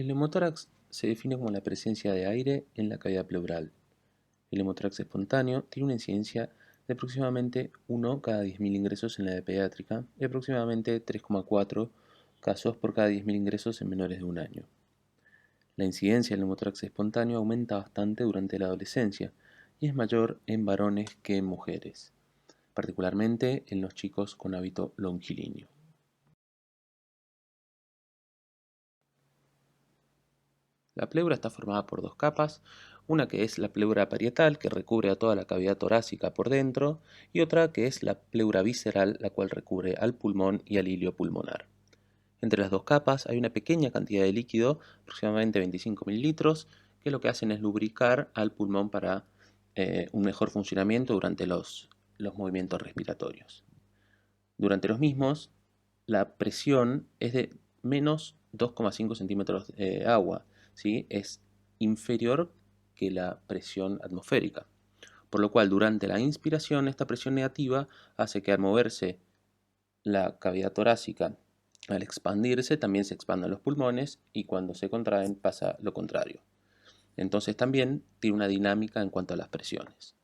El neumotórax se define como la presencia de aire en la cavidad pleural. El neumotórax espontáneo tiene una incidencia de aproximadamente 1 cada 10.000 ingresos en la edad pediátrica y aproximadamente 3,4 casos por cada 10.000 ingresos en menores de un año. La incidencia del neumotórax espontáneo aumenta bastante durante la adolescencia y es mayor en varones que en mujeres, particularmente en los chicos con hábito longilíneo. La pleura está formada por dos capas, una que es la pleura parietal, que recubre a toda la cavidad torácica por dentro, y otra que es la pleura visceral, la cual recubre al pulmón y al hilio pulmonar. Entre las dos capas hay una pequeña cantidad de líquido, aproximadamente 25 mililitros, que lo que hacen es lubricar al pulmón para un mejor funcionamiento durante los movimientos respiratorios. Durante los mismos, la presión es de menos 2,5 centímetros de agua, ¿sí? Es inferior que la presión atmosférica, por lo cual durante la inspiración esta presión negativa hace que al moverse la cavidad torácica, al expandirse también se expandan los pulmones y cuando se contraen pasa lo contrario. Entonces también tiene una dinámica en cuanto a las presiones.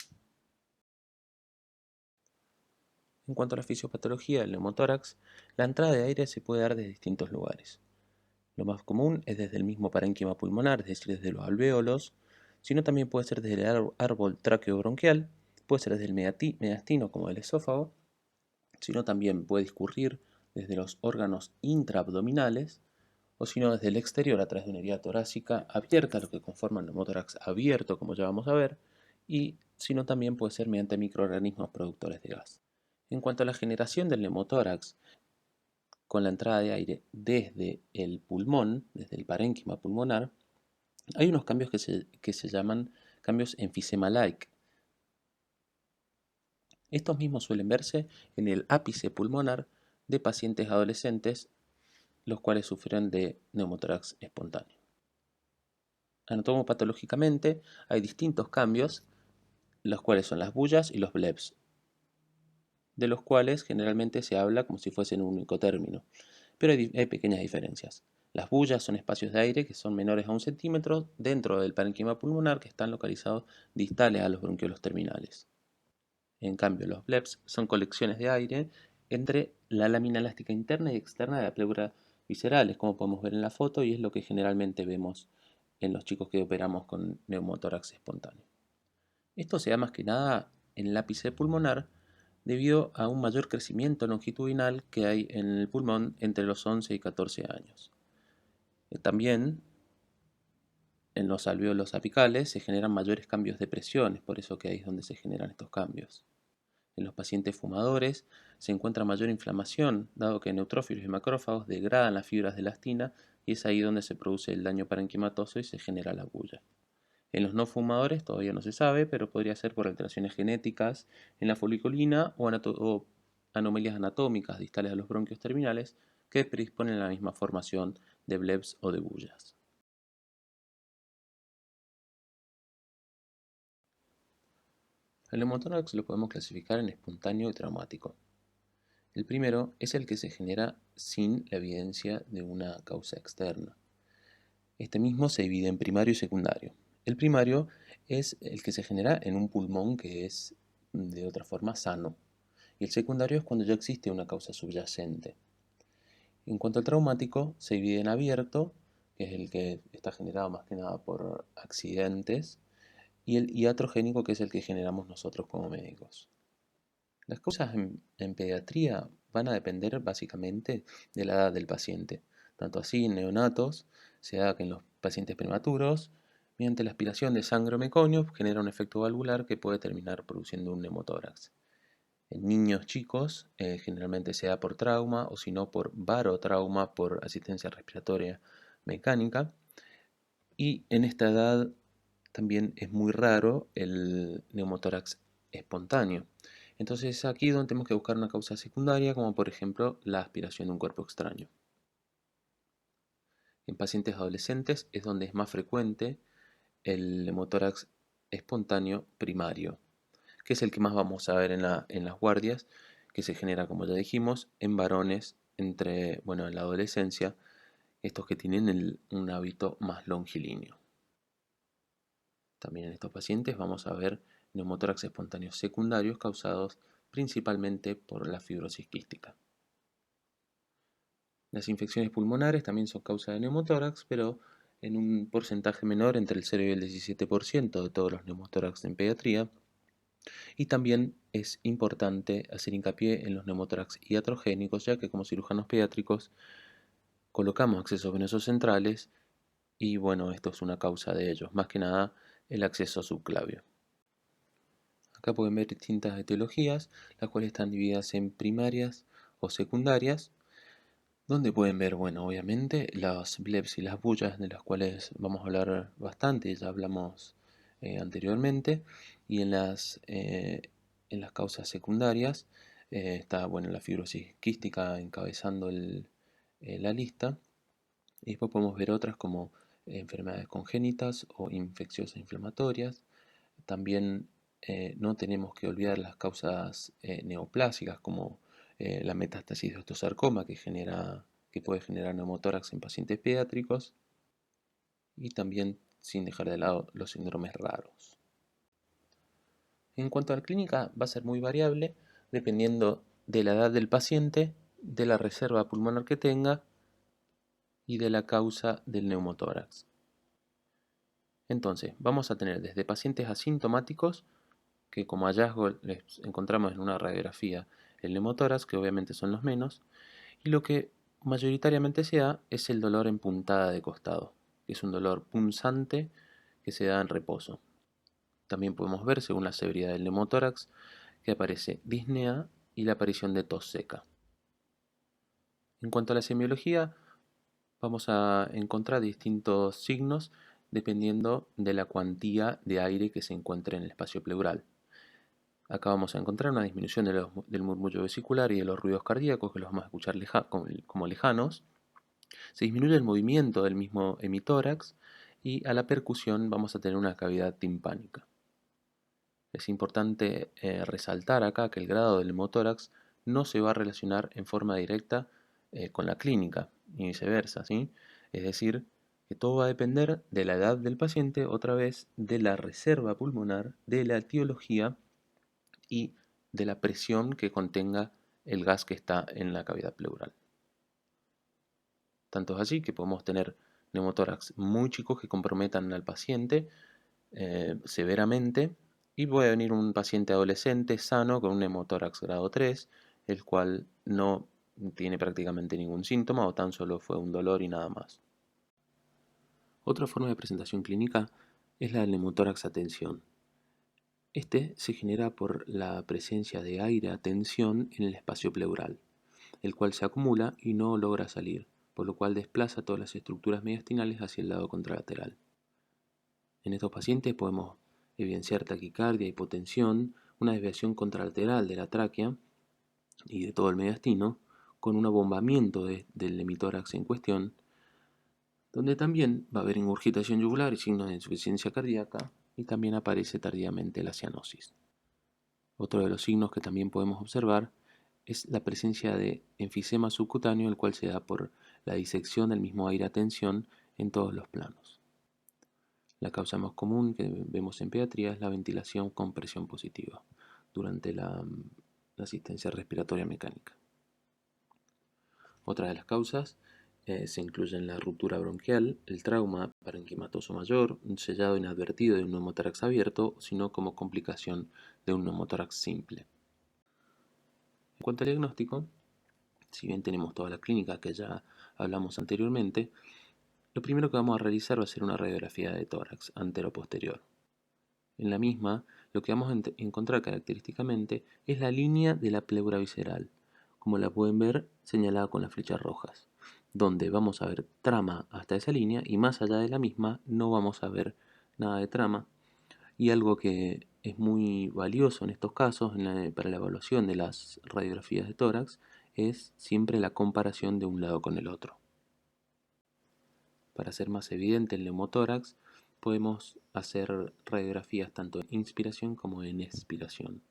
En cuanto a la fisiopatología del neumotórax, la entrada de aire se puede dar desde distintos lugares. Lo más común es desde el mismo parénquima pulmonar, es decir, desde los alvéolos, sino también puede ser desde el árbol tráqueo-bronquial, puede ser desde el mediastino como el esófago, sino también puede discurrir desde los órganos intraabdominales, o sino desde el exterior a través de una herida torácica abierta, lo que conforma el neumotórax abierto, como ya vamos a ver, y sino también puede ser mediante microorganismos productores de gas. En cuanto a la generación del neumotórax, con la entrada de aire desde el pulmón, desde el parénquima pulmonar, hay unos cambios que se llaman cambios enfisema-like. Estos mismos suelen verse en el ápice pulmonar de pacientes adolescentes, los cuales sufren de neumotórax espontáneo. Anatomopatológicamente hay distintos cambios, los cuales son las bullas y los blebs, de los cuales generalmente se habla como si fuesen un único término, pero hay pequeñas diferencias. Las bullas son espacios de aire que son menores a 1 centímetro dentro del parénquima pulmonar que están localizados distales a los bronquiolos terminales. En cambio, los blebs son colecciones de aire entre la lámina elástica interna y externa de la pleura visceral, es como podemos ver en la foto y es lo que generalmente vemos en los chicos que operamos con neumotórax espontáneo. Esto se da más que nada en el ápice pulmonar debido a un mayor crecimiento longitudinal que hay en el pulmón entre los 11 y 14 años. También en los alvéolos apicales se generan mayores cambios de presiones, por eso que ahí es donde se generan estos cambios. En los pacientes fumadores se encuentra mayor inflamación, dado que neutrófilos y macrófagos degradan las fibras de elastina y es ahí donde se produce el daño parenquimatoso y se genera la bulla. En los no fumadores todavía no se sabe, pero podría ser por alteraciones genéticas en la foliculina o anomalías anatómicas distales a los bronquios terminales que predisponen a la misma formación de blebs o de bullas. El neumotórax lo podemos clasificar en espontáneo y traumático. El primero es el que se genera sin la evidencia de una causa externa. Este mismo se divide en primario y secundario. El primario es el que se genera en un pulmón que es de otra forma sano. Y el secundario es cuando ya existe una causa subyacente. En cuanto al traumático, se divide en abierto, que es el que está generado más que nada por accidentes, y el iatrogénico, que es el que generamos nosotros como médicos. Las causas en pediatría van a depender básicamente de la edad del paciente. Tanto así en neonatos se da que en los pacientes prematuros, mediante la aspiración de sangre o meconio, genera un efecto valvular que puede terminar produciendo un neumotórax. En niños chicos generalmente se da por trauma o si no por barotrauma por asistencia respiratoria mecánica. Y en esta edad también es muy raro el neumotórax espontáneo. Entonces aquí es donde tenemos que buscar una causa secundaria, como por ejemplo la aspiración de un cuerpo extraño. En pacientes adolescentes es donde es más frecuente el neumotórax espontáneo primario, que es el que más vamos a ver en las guardias, que se genera, como ya dijimos, en varones en la adolescencia estos que tienen un hábito más longilíneo. También en estos pacientes vamos a ver neumotórax espontáneos secundarios causados principalmente por la fibrosis quística. Las infecciones pulmonares también son causa de neumotórax, pero en un porcentaje menor, entre el 0 y el 17% de todos los neumotórax en pediatría. Y también es importante hacer hincapié en los neumotórax iatrogénicos, ya que como cirujanos pediátricos colocamos accesos venosos centrales y bueno, esto es una causa de ellos, más que nada el acceso subclavio. Acá pueden ver distintas etiologías, las cuales están divididas en primarias o secundarias, donde pueden ver, bueno, obviamente las bleps y las bullas, de las cuales vamos a hablar bastante, ya hablamos anteriormente, y en las causas secundarias está, bueno, la fibrosis quística encabezando la lista, y después podemos ver otras como enfermedades congénitas o infecciosas inflamatorias. También no tenemos que olvidar las causas neoplásicas como la metástasis de osteosarcoma que puede generar neumotórax en pacientes pediátricos, y también sin dejar de lado los síndromes raros. En cuanto a la clínica, va a ser muy variable dependiendo de la edad del paciente, de la reserva pulmonar que tenga y de la causa del neumotórax. Entonces, vamos a tener desde pacientes asintomáticos, que como hallazgo les encontramos en una radiografía el neumotórax, que obviamente son los menos, y lo que mayoritariamente se da es el dolor en puntada de costado, que es un dolor punzante que se da en reposo. También podemos ver, según la severidad del neumotórax, que aparece disnea y la aparición de tos seca. En cuanto a la semiología, vamos a encontrar distintos signos dependiendo de la cuantía de aire que se encuentre en el espacio pleural. Acá vamos a encontrar una disminución del murmullo vesicular y de los ruidos cardíacos, que los vamos a escuchar como lejanos. Se disminuye el movimiento del mismo hemitórax y a la percusión vamos a tener una cavidad timpánica. Es importante resaltar acá que el grado del hemotórax no se va a relacionar en forma directa con la clínica, ni viceversa, ¿sí? Es decir, que todo va a depender de la edad del paciente, otra vez, de la reserva pulmonar, de la etiología y de la presión que contenga el gas que está en la cavidad pleural. Tanto es así que podemos tener neumotórax muy chicos que comprometan al paciente severamente, y puede venir un paciente adolescente sano con un neumotórax grado 3, el cual no tiene prácticamente ningún síntoma o tan solo fue un dolor y nada más. Otra forma de presentación clínica es la del neumotórax a tensión. Este se genera por la presencia de aire a tensión en el espacio pleural, el cual se acumula y no logra salir, por lo cual desplaza todas las estructuras mediastinales hacia el lado contralateral. En estos pacientes podemos evidenciar taquicardia, hipotensión, una desviación contralateral de la tráquea y de todo el mediastino, con un abombamiento del hemitórax en cuestión, donde también va a haber ingurgitación yugular y signos de insuficiencia cardíaca, y también aparece tardíamente la cianosis. Otro de los signos que también podemos observar es la presencia de enfisema subcutáneo, el cual se da por la disección del mismo aire a tensión en todos los planos. La causa más común que vemos en pediatría es la ventilación con presión positiva durante la asistencia respiratoria mecánica. Otras de las causas se incluyen la ruptura bronquial, el trauma parenquimatoso mayor, un sellado inadvertido de un neumotórax abierto, sino como complicación de un neumotórax simple. En cuanto al diagnóstico, si bien tenemos toda la clínica que ya hablamos anteriormente, lo primero que vamos a realizar va a ser una radiografía de tórax antero-posterior. En la misma, lo que vamos a encontrar característicamente es la línea de la pleura visceral, como la pueden ver señalada con las flechas rojas, donde vamos a ver trama hasta esa línea y más allá de la misma no vamos a ver nada de trama. Y algo que es muy valioso en estos casos para la evaluación de las radiografías de tórax es siempre la comparación de un lado con el otro. Para hacer más evidente el neumotórax, podemos hacer radiografías tanto en inspiración como en expiración.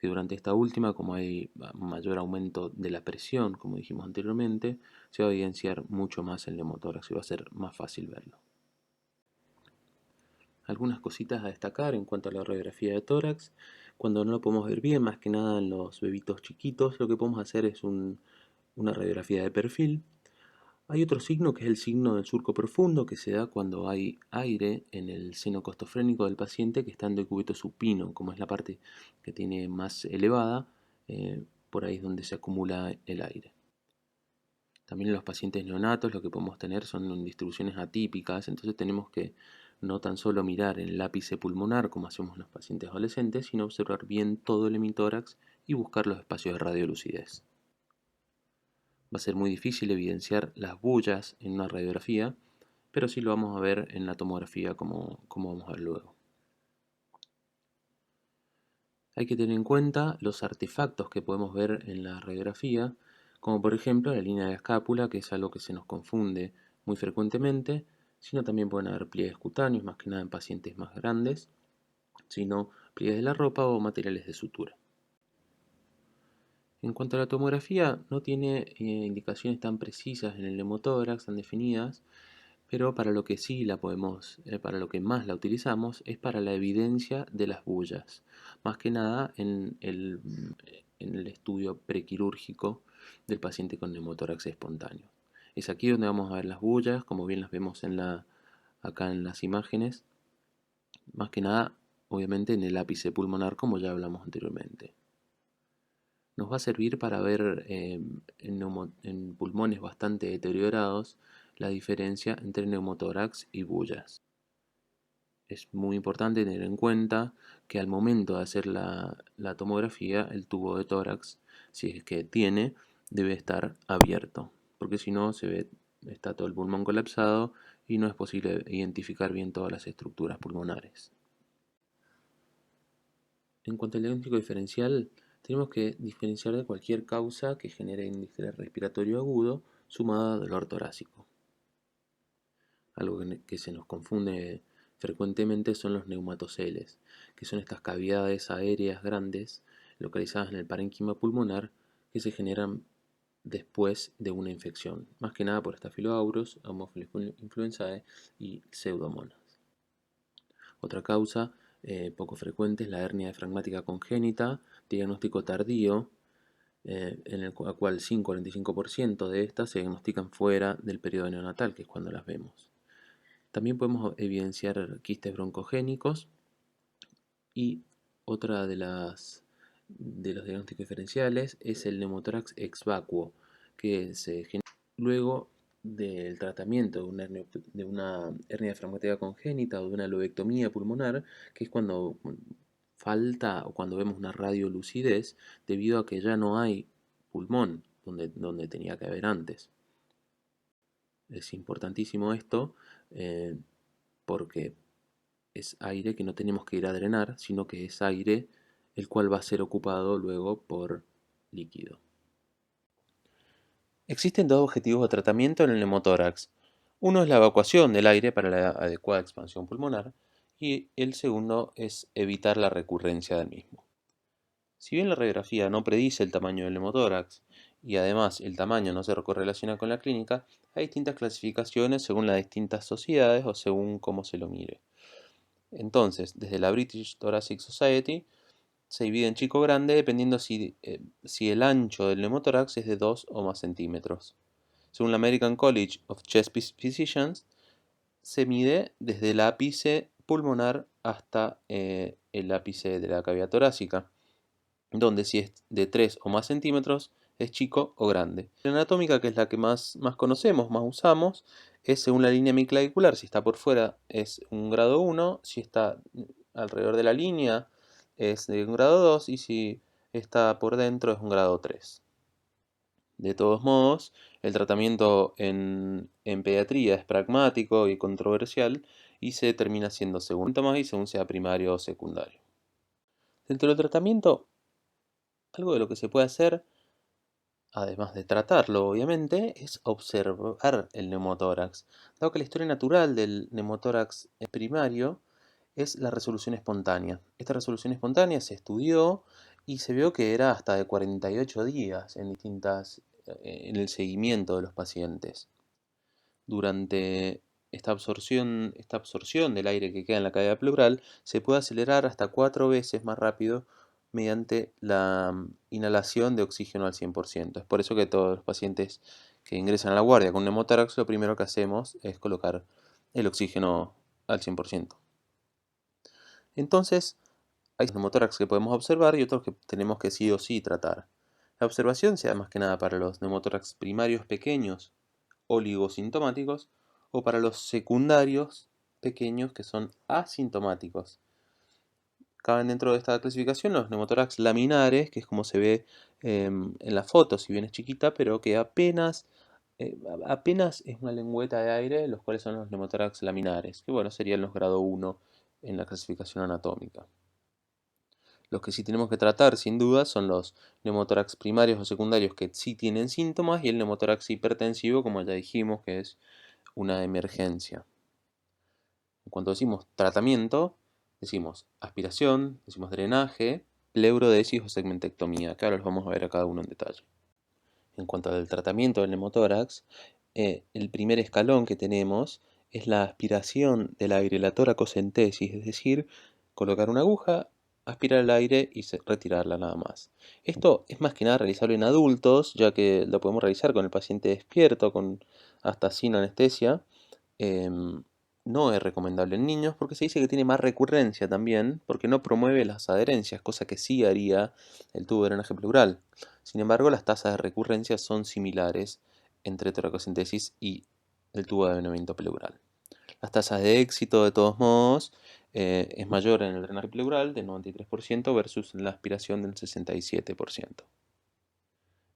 que durante esta última, como hay mayor aumento de la presión, como dijimos anteriormente, se va a evidenciar mucho más el neumotórax y va a ser más fácil verlo. Algunas cositas a destacar en cuanto a la radiografía de tórax. Cuando no lo podemos ver bien, más que nada en los bebitos chiquitos, lo que podemos hacer es una radiografía de perfil. Hay otro signo que es el signo del surco profundo, que se da cuando hay aire en el seno costofrénico del paciente que está en decúbito supino, como es la parte que tiene más elevada, por ahí es donde se acumula el aire. También en los pacientes neonatos lo que podemos tener son distribuciones atípicas, entonces tenemos que no tan solo mirar en el ápice pulmonar como hacemos en los pacientes adolescentes, sino observar bien todo el hemitórax y buscar los espacios de radiolucidez. Va a ser muy difícil evidenciar las bullas en una radiografía, pero sí lo vamos a ver en la tomografía como vamos a ver luego. Hay que tener en cuenta los artefactos que podemos ver en la radiografía, como por ejemplo la línea de la escápula, que es algo que se nos confunde muy frecuentemente, sino también pueden haber pliegues cutáneos, más que nada en pacientes más grandes, sino pliegues de la ropa o materiales de sutura. En cuanto a la tomografía, no tiene indicaciones tan precisas en el neumotórax, tan definidas, pero para lo que sí la podemos, para lo que más la utilizamos es para la evidencia de las bullas, más que nada en el estudio prequirúrgico del paciente con neumotórax espontáneo. Es aquí donde vamos a ver las bullas, como bien las vemos acá en las imágenes, más que nada obviamente en el ápice pulmonar, como ya hablamos anteriormente. Nos va a servir para ver en pulmones bastante deteriorados la diferencia entre neumotórax y bullas. Es muy importante tener en cuenta que al momento de hacer la tomografía, el tubo de tórax, si es que tiene, debe estar abierto, porque si no está todo el pulmón colapsado y no es posible identificar bien todas las estructuras pulmonares. En cuanto al diagnóstico diferencial, tenemos que diferenciar de cualquier causa que genere índice respiratorio agudo sumado a dolor torácico. Algo que se nos confunde frecuentemente son los neumatoceles, que son estas cavidades aéreas grandes localizadas en el parénquima pulmonar que se generan después de una infección, más que nada por Staphylococcus aureus, Haemophilus influenzae y Pseudomonas. Otra causa poco frecuente es la hernia diafragmática congénita, diagnóstico tardío, en el cual 5-45% de estas se diagnostican fuera del periodo neonatal, que es cuando las vemos. También podemos evidenciar quistes broncogénicos y otra de los diagnósticos diferenciales es el neumotórax ex vacuo, que se genera luego del tratamiento de una hernia diafragmática congénita o de una lobectomía pulmonar, que es cuando falta o cuando vemos una radiolucidez debido a que ya no hay pulmón donde tenía que haber antes. Es importantísimo esto porque es aire que no tenemos que ir a drenar, sino que es aire el cual va a ser ocupado luego por líquido. Existen dos objetivos de tratamiento en el neumotórax. Uno es la evacuación del aire para la adecuada expansión pulmonar y el segundo es evitar la recurrencia del mismo. Si bien la radiografía no predice el tamaño del neumotórax y además el tamaño no se correlaciona con la clínica, hay distintas clasificaciones según las distintas sociedades o según cómo se lo mire. Entonces, desde la British Thoracic Society se divide en chico grande dependiendo si el ancho del neumotórax es de 2 o más centímetros. Según la American College of Chest Physicians, se mide desde el ápice pulmonar hasta el ápice de la cavidad torácica, donde si es de 3 o más centímetros es chico o grande. La anatómica, que es la que más conocemos, más usamos, es según la línea hemiclavicular. Si está por fuera es un grado 1, si está alrededor de la línea es de un grado 2 y si está por dentro es un grado 3. De todos modos, el tratamiento en pediatría es pragmático y controversial y se termina siendo según síntomas y según sea primario o secundario. Dentro del tratamiento, algo de lo que se puede hacer, además de tratarlo obviamente, es observar el neumotórax, dado que la historia natural del neumotórax primario es la resolución espontánea. Esta resolución espontánea se estudió y se vio que era hasta de 48 días en el seguimiento de los pacientes. Durante esta absorción del aire que queda en la cavidad pleural se puede acelerar hasta 4 veces más rápido mediante la inhalación de oxígeno al 100%. Es por eso que todos los pacientes que ingresan a la guardia con neumotórax, lo primero que hacemos es colocar el oxígeno al 100%. Entonces, hay neumotórax que podemos observar y otros que tenemos que sí o sí tratar. La observación se da más que nada para los neumotórax primarios pequeños, oligosintomáticos, o para los secundarios pequeños que son asintomáticos. Caben dentro de esta clasificación los neumotórax laminares, que es como se ve en la foto, si bien es chiquita, pero que apenas es una lengüeta de aire, los cuales son los neumotórax laminares, que bueno, serían los grado 1 en la clasificación anatómica. Los que sí tenemos que tratar, sin duda, son los neumotórax primarios o secundarios que sí tienen síntomas y el neumotórax hipertensivo, como ya dijimos, que es una emergencia. En cuanto decimos tratamiento, decimos aspiración, decimos drenaje, pleurodesis o segmentectomía, que ahora los vamos a ver a cada uno en detalle. En cuanto al tratamiento del neumotórax, el primer escalón que tenemos es la aspiración del aire, la toracocentesis, es decir, colocar una aguja, aspirar el aire y retirarla nada más. Esto es más que nada realizable en adultos, ya que lo podemos realizar con el paciente despierto, hasta sin anestesia. Em, no es recomendable en niños porque se dice que tiene más recurrencia también, porque no promueve las adherencias, cosa que sí haría el tubo de drenaje pleural. Sin embargo, las tasas de recurrencia son similares entre toracocentesis y el tubo de avenamiento pleural. Las tasas de éxito, de todos modos, es mayor en el drenaje pleural del 93% versus la aspiración del 67%.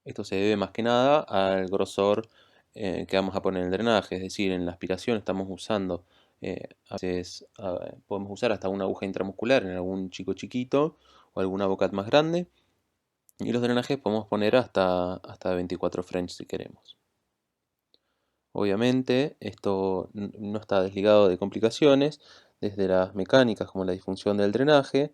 Esto se debe más que nada al grosor que vamos a poner en el drenaje, es decir, en la aspiración estamos usando, a veces podemos usar hasta una aguja intramuscular en algún chico chiquito o alguna bocat más grande, y los drenajes podemos poner hasta 24 French si queremos. Obviamente esto no está desligado de complicaciones, desde las mecánicas como la disfunción del drenaje,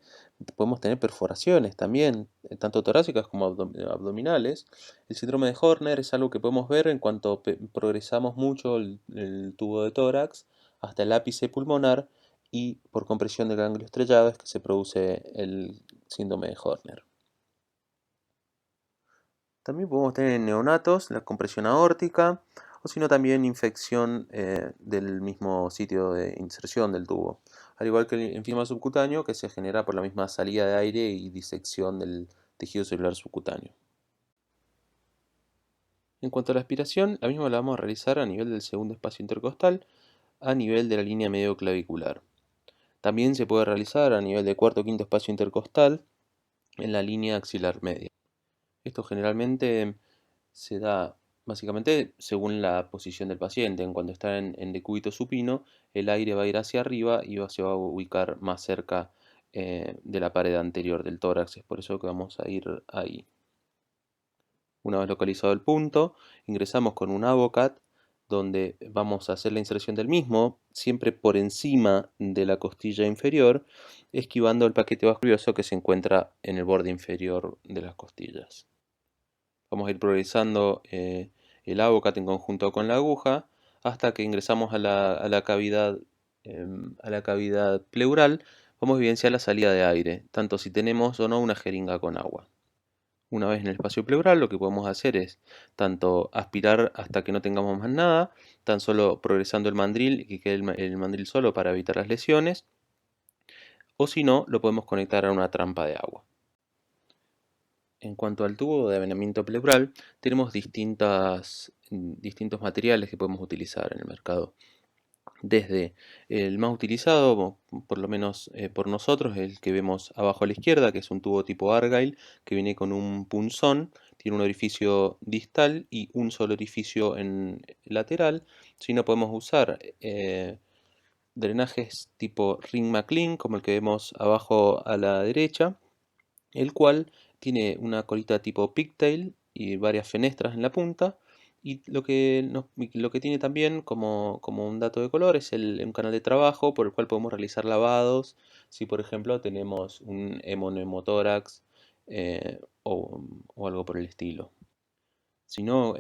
podemos tener perforaciones también, tanto torácicas como abdominales. El síndrome de Horner es algo que podemos ver en cuanto progresamos mucho el tubo de tórax hasta el ápice pulmonar y por compresión del ganglio estrellado es que se produce el síndrome de Horner. También podemos tener en neonatos la compresión aórtica o sino también infección del mismo sitio de inserción del tubo, al igual que el enfisema subcutáneo que se genera por la misma salida de aire y disección del tejido celular subcutáneo. En cuanto a la aspiración, la misma la vamos a realizar a nivel del segundo espacio intercostal, a nivel de la línea medio clavicular. También se puede realizar a nivel de cuarto o quinto espacio intercostal en la línea axilar media. Esto generalmente se da básicamente según la posición del paciente. En cuanto está en decúbito supino, el aire va a ir hacia arriba y se va a ubicar más cerca de la pared anterior del tórax. Es por eso que vamos a ir ahí. Una vez localizado el punto, ingresamos con un Avocat donde vamos a hacer la inserción del mismo, siempre por encima de la costilla inferior, esquivando el paquete vasculioso que se encuentra en el borde inferior de las costillas. Vamos a ir progresando el Avocat en conjunto con la aguja hasta que ingresamos a la cavidad pleural. Vamos a evidenciar la salida de aire, tanto si tenemos o no una jeringa con agua. Una vez en el espacio pleural, lo que podemos hacer es tanto aspirar hasta que no tengamos más nada, tan solo progresando el mandril y que quede el mandril solo para evitar las lesiones, o si no, lo podemos conectar a una trampa de agua. En cuanto al tubo de avenamiento pleural, tenemos distintos materiales que podemos utilizar en el mercado. Desde el más utilizado, por lo menos por nosotros, el que vemos abajo a la izquierda, que es un tubo tipo Argyle, que viene con un punzón, tiene un orificio distal y un solo orificio en lateral. Si no podemos usar drenajes tipo Ring McLean, como el que vemos abajo a la derecha, el cual tiene una colita tipo pigtail y varias fenestras en la punta. Y lo que tiene también como un dato de color es un canal de trabajo por el cual podemos realizar lavados. Si por ejemplo tenemos un hemoneumotórax o algo por el estilo. Si no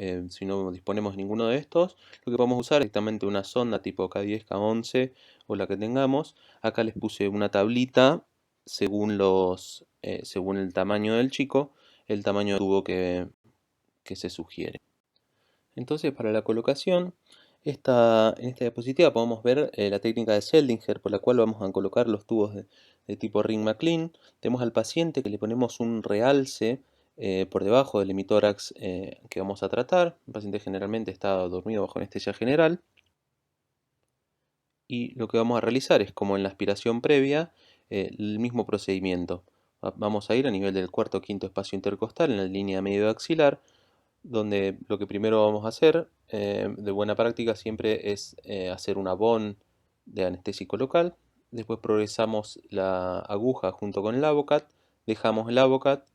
disponemos de ninguno de estos, lo que podemos usar es directamente una sonda tipo K10, K11 o la que tengamos. Acá les puse una tablita según el tamaño del chico, el tamaño de tubo que se sugiere. Entonces, para la colocación, en esta diapositiva podemos ver la técnica de Seldinger, por la cual vamos a colocar los tubos de tipo Ring McLean. Tenemos al paciente que le ponemos un realce por debajo del hemitórax que vamos a tratar. El paciente generalmente está dormido bajo anestesia general. Y lo que vamos a realizar es, como en la aspiración previa, el mismo procedimiento. Vamos a ir a nivel del cuarto o quinto espacio intercostal en la línea medio axilar, donde lo que primero vamos a hacer, de buena práctica, siempre es hacer una bond de anestésico local. Después progresamos la aguja junto con el Avocat, dejamos el Avocat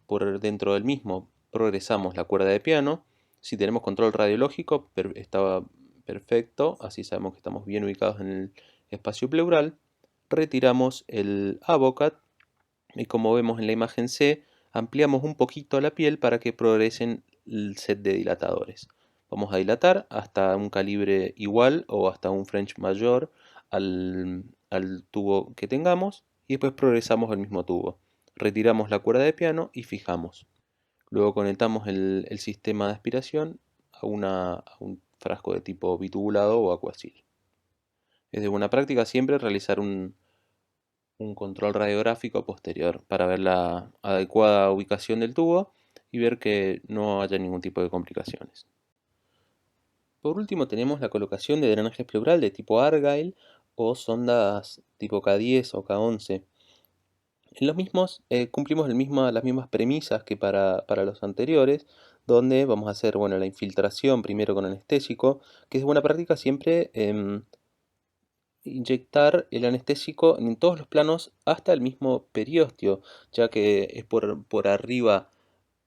por dentro del mismo, progresamos la cuerda de piano. Si tenemos control radiológico, estaba perfecto, así sabemos que estamos bien ubicados en el espacio pleural. Retiramos el Avocat y, como vemos en la imagen C, ampliamos un poquito la piel para que progresen el set de dilatadores. Vamos a dilatar hasta un calibre igual o hasta un French mayor al tubo que tengamos, y después progresamos el mismo tubo. Retiramos la cuerda de piano y fijamos. Luego conectamos el sistema de aspiración a un frasco de tipo bitubulado o aquasil. Es de buena práctica siempre realizar un control radiográfico posterior para ver la adecuada ubicación del tubo y ver que no haya ningún tipo de complicaciones. Por último, tenemos la colocación de drenaje pleural de tipo Argyle o sondas tipo K10 o K11. En los mismos cumplimos las mismas premisas que para los anteriores, donde vamos a hacer, bueno, la infiltración primero con anestésico, que es buena práctica siempre inyectar el anestésico en todos los planos hasta el mismo periósteo, ya que es por arriba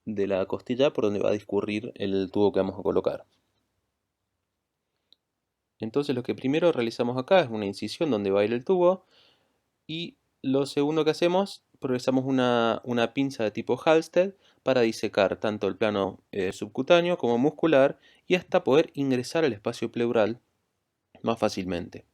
de la costilla por donde va a discurrir el tubo que vamos a colocar. Entonces, lo que primero realizamos acá es una incisión donde va a ir el tubo, y lo segundo que hacemos, progresamos una pinza de tipo Halsted para disecar tanto el plano subcutáneo como muscular y hasta poder ingresar al espacio pleural más fácilmente.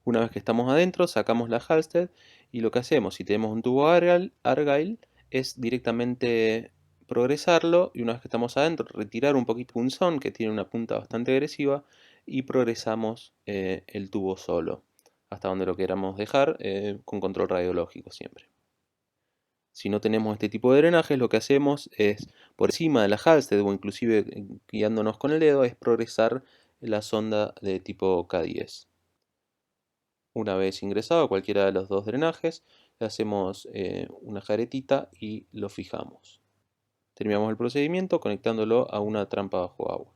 Una vez que estamos adentro, sacamos la Halsted y lo que hacemos, si tenemos un tubo Argyle, es directamente progresarlo, y una vez que estamos adentro, retirar un poquito el punzón, que tiene una punta bastante agresiva, y progresamos el tubo solo, hasta donde lo queramos dejar, con control radiológico siempre. Si no tenemos este tipo de drenajes, lo que hacemos es, por encima de la Halsted o inclusive guiándonos con el dedo, es progresar la sonda de tipo K10. Una vez ingresado cualquiera de los dos drenajes, le hacemos una jaretita y lo fijamos. Terminamos el procedimiento conectándolo a una trampa bajo agua.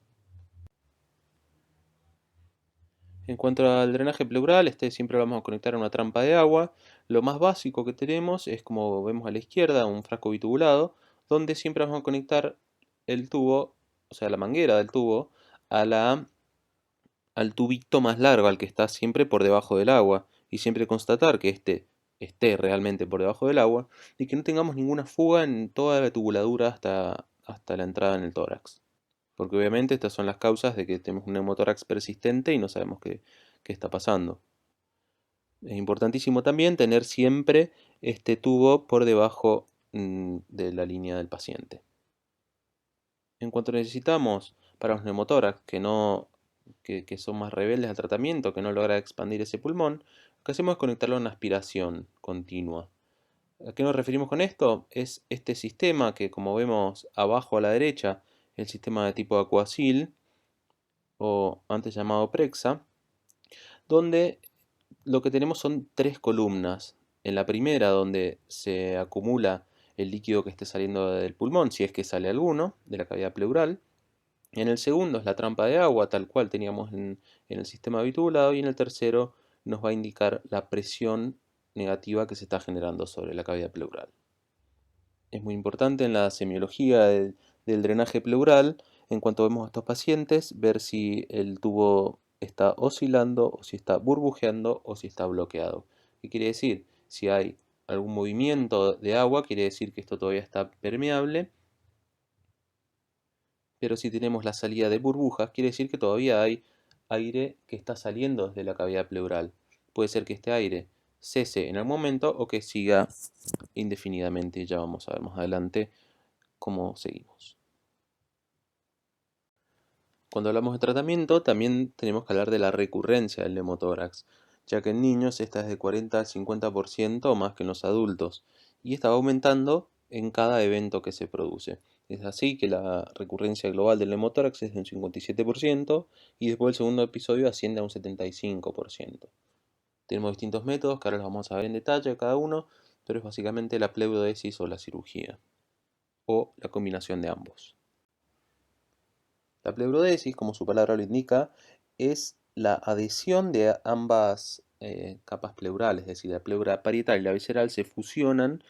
En cuanto al drenaje pleural, siempre lo vamos a conectar a una trampa de agua. Lo más básico que tenemos es, como vemos a la izquierda, un frasco bitubulado, donde siempre vamos a conectar el tubo, o sea, la manguera del tubo, al tubito más largo, al que está siempre por debajo del agua, y siempre constatar que esté realmente por debajo del agua y que no tengamos ninguna fuga en toda la tubuladura hasta la entrada en el tórax. Porque obviamente estas son las causas de que tenemos un neumotórax persistente y no sabemos qué está pasando. Es importantísimo también tener siempre este tubo por debajo de la línea del paciente. En cuanto necesitamos para los neumotórax que son más rebeldes al tratamiento, que no logra expandir ese pulmón, lo que hacemos es conectarlo a una aspiración continua. ¿A qué nos referimos con esto? Es este sistema que, como vemos abajo a la derecha, el sistema de tipo Aquasil, o antes llamado Prexa, donde lo que tenemos son tres columnas. En la primera, donde se acumula el líquido que esté saliendo del pulmón, si es que sale alguno, de la cavidad pleural. En el segundo es la trampa de agua, tal cual teníamos en el sistema bitubulado, y en el tercero nos va a indicar la presión negativa que se está generando sobre la cavidad pleural. Es muy importante en la semiología del drenaje pleural, en cuanto vemos a estos pacientes, ver si el tubo está oscilando, o si está burbujeando, o si está bloqueado. ¿Qué quiere decir? Si hay algún movimiento de agua, quiere decir que esto todavía está permeable. Pero si tenemos la salida de burbujas, quiere decir que todavía hay aire que está saliendo desde la cavidad pleural. Puede ser que este aire cese en algún momento o que siga indefinidamente. Ya vamos a ver más adelante cómo seguimos. Cuando hablamos de tratamiento, también tenemos que hablar de la recurrencia del neumotórax, ya que en niños esta es de 40 al 50% o más que en los adultos, y esta va aumentando en cada evento que se produce. Es así que la recurrencia global del neumotórax es de un 57% y después el segundo episodio asciende a un 75%. Tenemos distintos métodos que ahora los vamos a ver en detalle cada uno, pero es básicamente la pleurodesis o la cirugía, o la combinación de ambos. La pleurodesis, como su palabra lo indica, es la adhesión de ambas capas pleurales, es decir, la pleura parietal y la visceral se fusionan,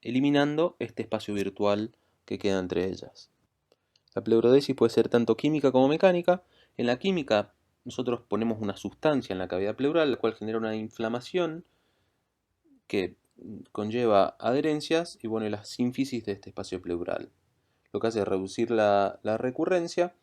eliminando este espacio virtual que queda entre ellas. La pleurodesis puede ser tanto química como mecánica. En la química, nosotros ponemos una sustancia en la cavidad pleural, la cual genera una inflamación que conlleva adherencias y bueno, la sínfisis de este espacio pleural. Lo que hace es reducir la recurrencia,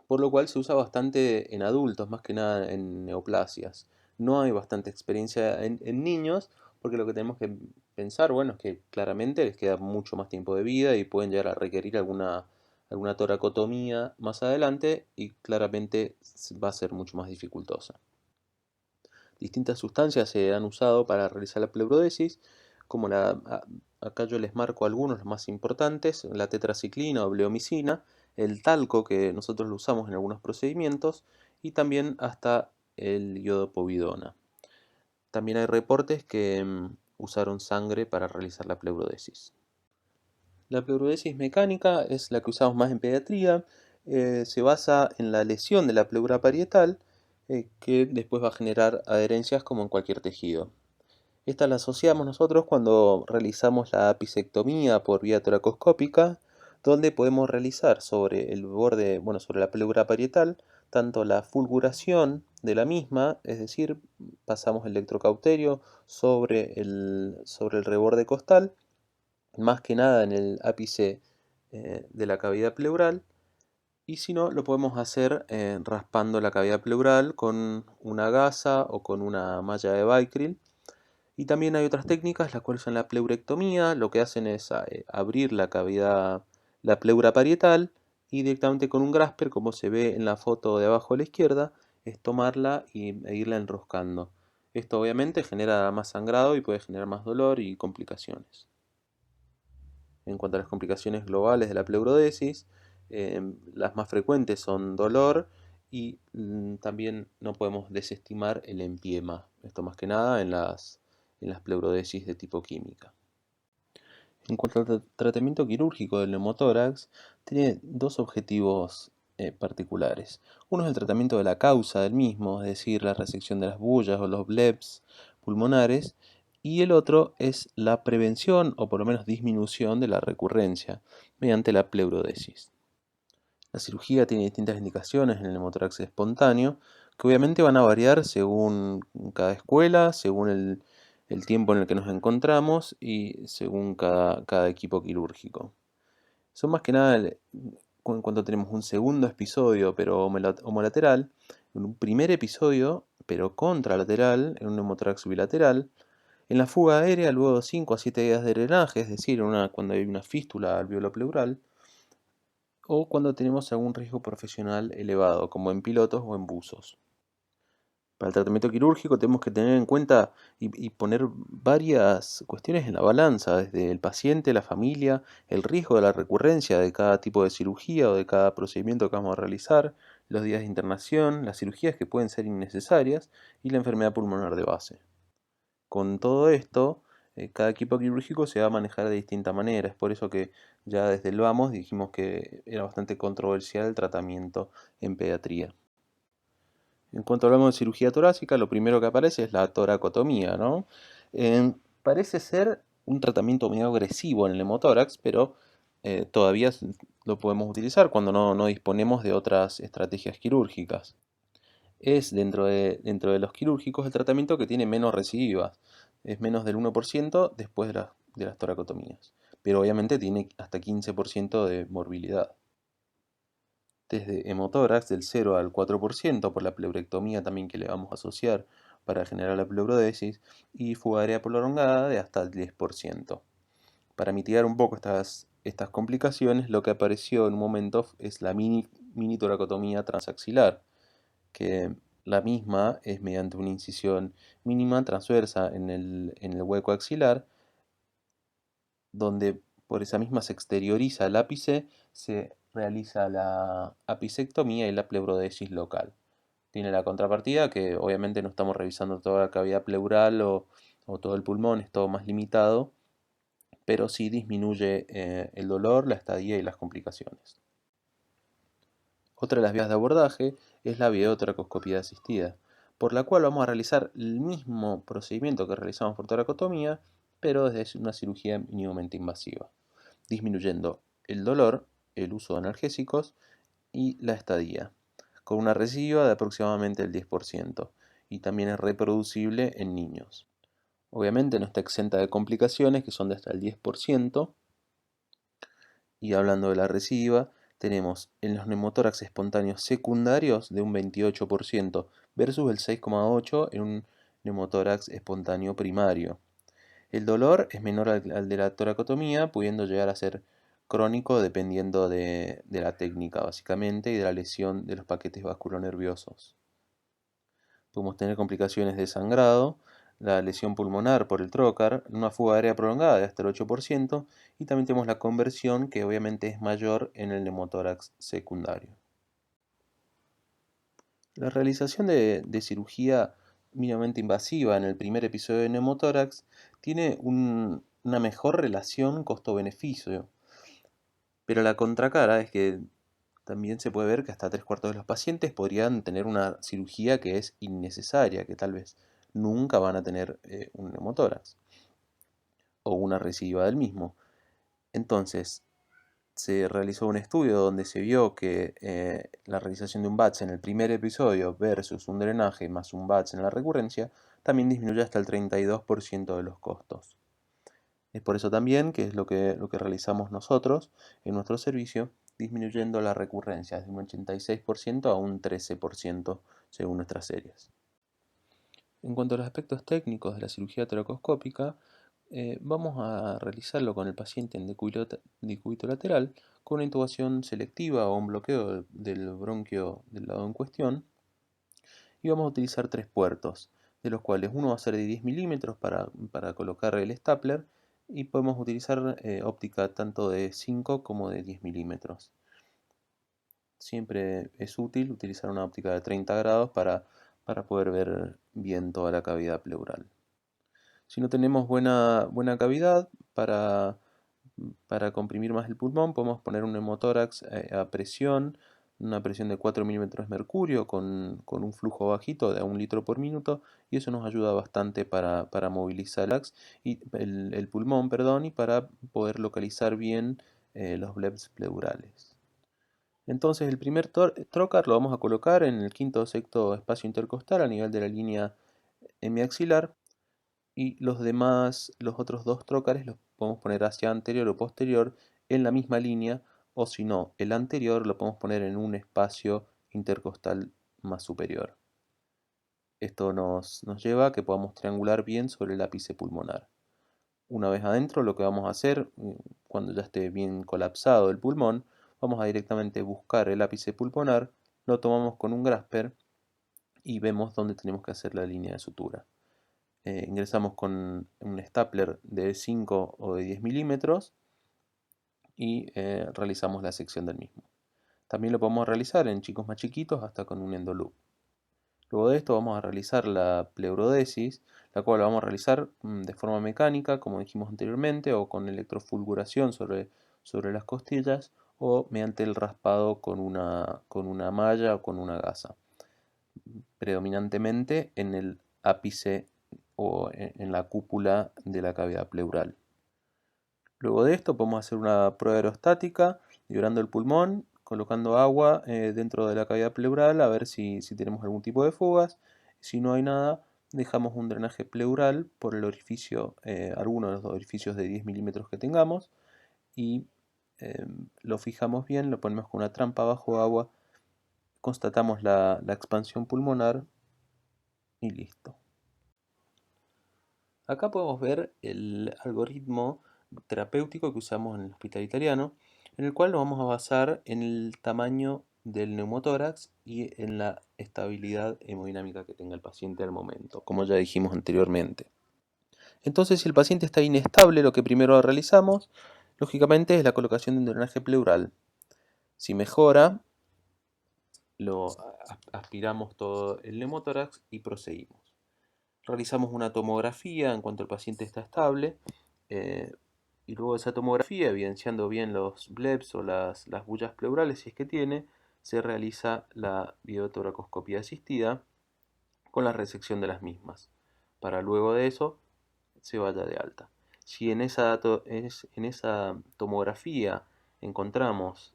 por lo cual se usa bastante en adultos, más que nada en neoplasias. No hay bastante experiencia en niños, porque lo que tenemos que pensar, bueno, es que claramente les queda mucho más tiempo de vida y pueden llegar a requerir alguna toracotomía más adelante y claramente va a ser mucho más dificultosa. Distintas sustancias se han usado para realizar la pleurodesis, como acá yo les marco algunos, los más importantes, la tetraciclina o bleomicina, el talco que nosotros lo usamos en algunos procedimientos y también hasta el iodopovidona. También hay reportes que usaron sangre para realizar la pleurodesis. La pleurodesis mecánica es la que usamos más en pediatría, se basa en la lesión de la pleura parietal que después va a generar adherencias como en cualquier tejido. Esta la asociamos nosotros cuando realizamos la apicectomía por vía toracoscópica, donde podemos realizar sobre el borde, bueno, sobre la pleura parietal, tanto la fulguración de la misma, es decir, pasamos el electrocauterio sobre el reborde costal, más que nada en el ápice de la cavidad pleural, y si no, lo podemos hacer raspando la cavidad pleural con una gasa o con una malla de Vicryl. Y también hay otras técnicas, las cuales son la pleurectomía, lo que hacen es abrir la cavidad, la pleura parietal, y directamente con un grasper, como se ve en la foto de abajo a la izquierda, es tomarla e irla enroscando. Esto obviamente genera más sangrado y puede generar más dolor y complicaciones. En cuanto a las complicaciones globales de la pleurodesis, las más frecuentes son dolor y también no podemos desestimar el empiema. Esto más que nada en las pleurodesis de tipo química. En cuanto al tratamiento quirúrgico del neumotórax, tiene dos objetivos particulares. Uno es el tratamiento de la causa del mismo, es decir, la resección de las bullas o los blebs pulmonares, y el otro es la prevención o por lo menos disminución de la recurrencia mediante la pleurodesis. La cirugía tiene distintas indicaciones en el neumotórax espontáneo, que obviamente van a variar según cada escuela, según el tiempo en el que nos encontramos y según cada equipo quirúrgico. Son más que nada cuando tenemos un segundo episodio, pero homolateral, un primer episodio, pero contralateral, en un neumotórax bilateral, en la fuga aérea luego de 5 a 7 días de drenaje, es decir, cuando hay una fístula alveolo-pleural, o cuando tenemos algún riesgo profesional elevado, como en pilotos o en buzos. Para el tratamiento quirúrgico tenemos que tener en cuenta y poner varias cuestiones en la balanza, desde el paciente, la familia, el riesgo de la recurrencia de cada tipo de cirugía o de cada procedimiento que vamos a realizar, los días de internación, las cirugías que pueden ser innecesarias y la enfermedad pulmonar de base. Con todo esto, cada equipo quirúrgico se va a manejar de distinta manera. Es por eso que ya desde el vamos dijimos que era bastante controversial el tratamiento en pediatría. En cuanto hablamos de cirugía torácica, lo primero que aparece es la toracotomía, ¿no? Parece ser un tratamiento medio agresivo en el hemotórax, pero todavía lo podemos utilizar cuando no disponemos de otras estrategias quirúrgicas. Es dentro de los quirúrgicos el tratamiento que tiene menos recidivas. Es menos del 1% después de las toracotomías. Pero obviamente tiene hasta 15% de morbilidad. Desde hemotórax del 0 al 4% por la pleurectomía también que le vamos a asociar para generar la pleurodesis, y fuga aérea prolongada de hasta el 10%. Para mitigar un poco estas complicaciones, lo que apareció en un momento es la mini toracotomía transaxilar, que la misma es mediante una incisión mínima transversa en el hueco axilar, donde por esa misma se exterioriza el ápice, se realiza la apicectomía y la pleurodesis local. Tiene la contrapartida que obviamente no estamos revisando toda la cavidad pleural o todo el pulmón, es todo más limitado, pero sí disminuye el dolor, la estadía y las complicaciones. Otra de las vías de abordaje es la videotoracoscopía asistida, por la cual vamos a realizar el mismo procedimiento que realizamos por toracotomía, pero desde una cirugía mínimamente invasiva, disminuyendo el dolor, el uso de analgésicos y la estadía, con una recidiva de aproximadamente el 10%, y también es reproducible en niños. Obviamente no está exenta de complicaciones que son de hasta el 10%, y hablando de la recidiva, tenemos en los neumotórax espontáneos secundarios de un 28% versus el 6,8% en un neumotórax espontáneo primario. El dolor es menor al de la toracotomía, pudiendo llegar a ser crónico dependiendo de la técnica básicamente y de la lesión de los paquetes vasculonerviosos. Podemos tener complicaciones de sangrado, la lesión pulmonar por el trocar, una fuga aérea prolongada de hasta el 8%, y también tenemos la conversión, que obviamente es mayor en el neumotórax secundario. La realización de cirugía mínimamente invasiva en el primer episodio de neumotórax tiene una mejor relación costo-beneficio, pero la contracara es que también se puede ver que hasta 3/4 de los pacientes podrían tener una cirugía que es innecesaria, que tal vez nunca van a tener un neumotórax o una recidiva del mismo. Entonces, se realizó un estudio donde se vio que la realización de un BATS en el primer episodio versus un drenaje más un BATS en la recurrencia también disminuye hasta el 32% de los costos. Es por eso también que es lo que realizamos nosotros en nuestro servicio, disminuyendo la recurrencia de un 86% a un 13% según nuestras series. En cuanto a los aspectos técnicos de la cirugía toracoscópica, vamos a realizarlo con el paciente en decúbito lateral con una intubación selectiva o un bloqueo del bronquio del lado en cuestión, y vamos a utilizar tres puertos, de los cuales uno va a ser de 10 milímetros para colocar el stapler, y podemos utilizar óptica tanto de 5 como de 10 milímetros. Siempre es útil utilizar una óptica de 30 grados para poder ver bien toda la cavidad pleural. Si no tenemos buena cavidad para comprimir más el pulmón, podemos poner un hemotórax a presión, una presión de 4 milímetros de mercurio con un flujo bajito de 1 litro por minuto, y eso nos ayuda bastante para movilizar el pulmón, perdón, y para poder localizar bien los blebs pleurales. Entonces el primer trocar lo vamos a colocar en el quinto o sexto espacio intercostal a nivel de la línea hemiaxilar, y los otros dos trócares los podemos poner hacia anterior o posterior en la misma línea, o si no, el anterior lo podemos poner en un espacio intercostal más superior. Esto nos lleva a que podamos triangular bien sobre el ápice pulmonar. Una vez adentro, lo que vamos a hacer, cuando ya esté bien colapsado el pulmón, vamos a directamente buscar el ápice pulmonar, lo tomamos con un grasper y vemos dónde tenemos que hacer la línea de sutura. Ingresamos con un stapler de 5 o de 10 milímetros y realizamos la sección del mismo. También lo podemos realizar en chicos más chiquitos hasta con un endoloop. Luego de esto vamos a realizar la pleurodesis, la cual la vamos a realizar de forma mecánica, como dijimos anteriormente, o con electrofulguración sobre las costillas, o mediante el raspado con una malla o con una gasa, predominantemente en el ápice o en la cúpula de la cavidad pleural. Luego de esto podemos hacer una prueba aerostática, liberando el pulmón, colocando agua dentro de la cavidad pleural a ver si tenemos algún tipo de fugas. Si no hay nada, dejamos un drenaje pleural por el orificio, alguno de los orificios de 10 milímetros que tengamos, y lo fijamos bien, lo ponemos con una trampa bajo agua, constatamos la expansión pulmonar y listo. Acá podemos ver el algoritmo terapéutico que usamos en el hospital italiano, en el cual nos vamos a basar en el tamaño del neumotórax y en la estabilidad hemodinámica que tenga el paciente al momento, como ya dijimos anteriormente. Entonces, si el paciente está inestable, lo que primero realizamos, lógicamente, es la colocación de un drenaje pleural. Si mejora, aspiramos todo el neumotórax y proseguimos. Realizamos una tomografía en cuanto el paciente está estable, y luego de esa tomografía, evidenciando bien los blebs o las bullas pleurales, si es que tiene, se realiza la videotoracoscopía asistida con la resección de las mismas, para luego de eso se vaya de alta. Si en esa tomografía encontramos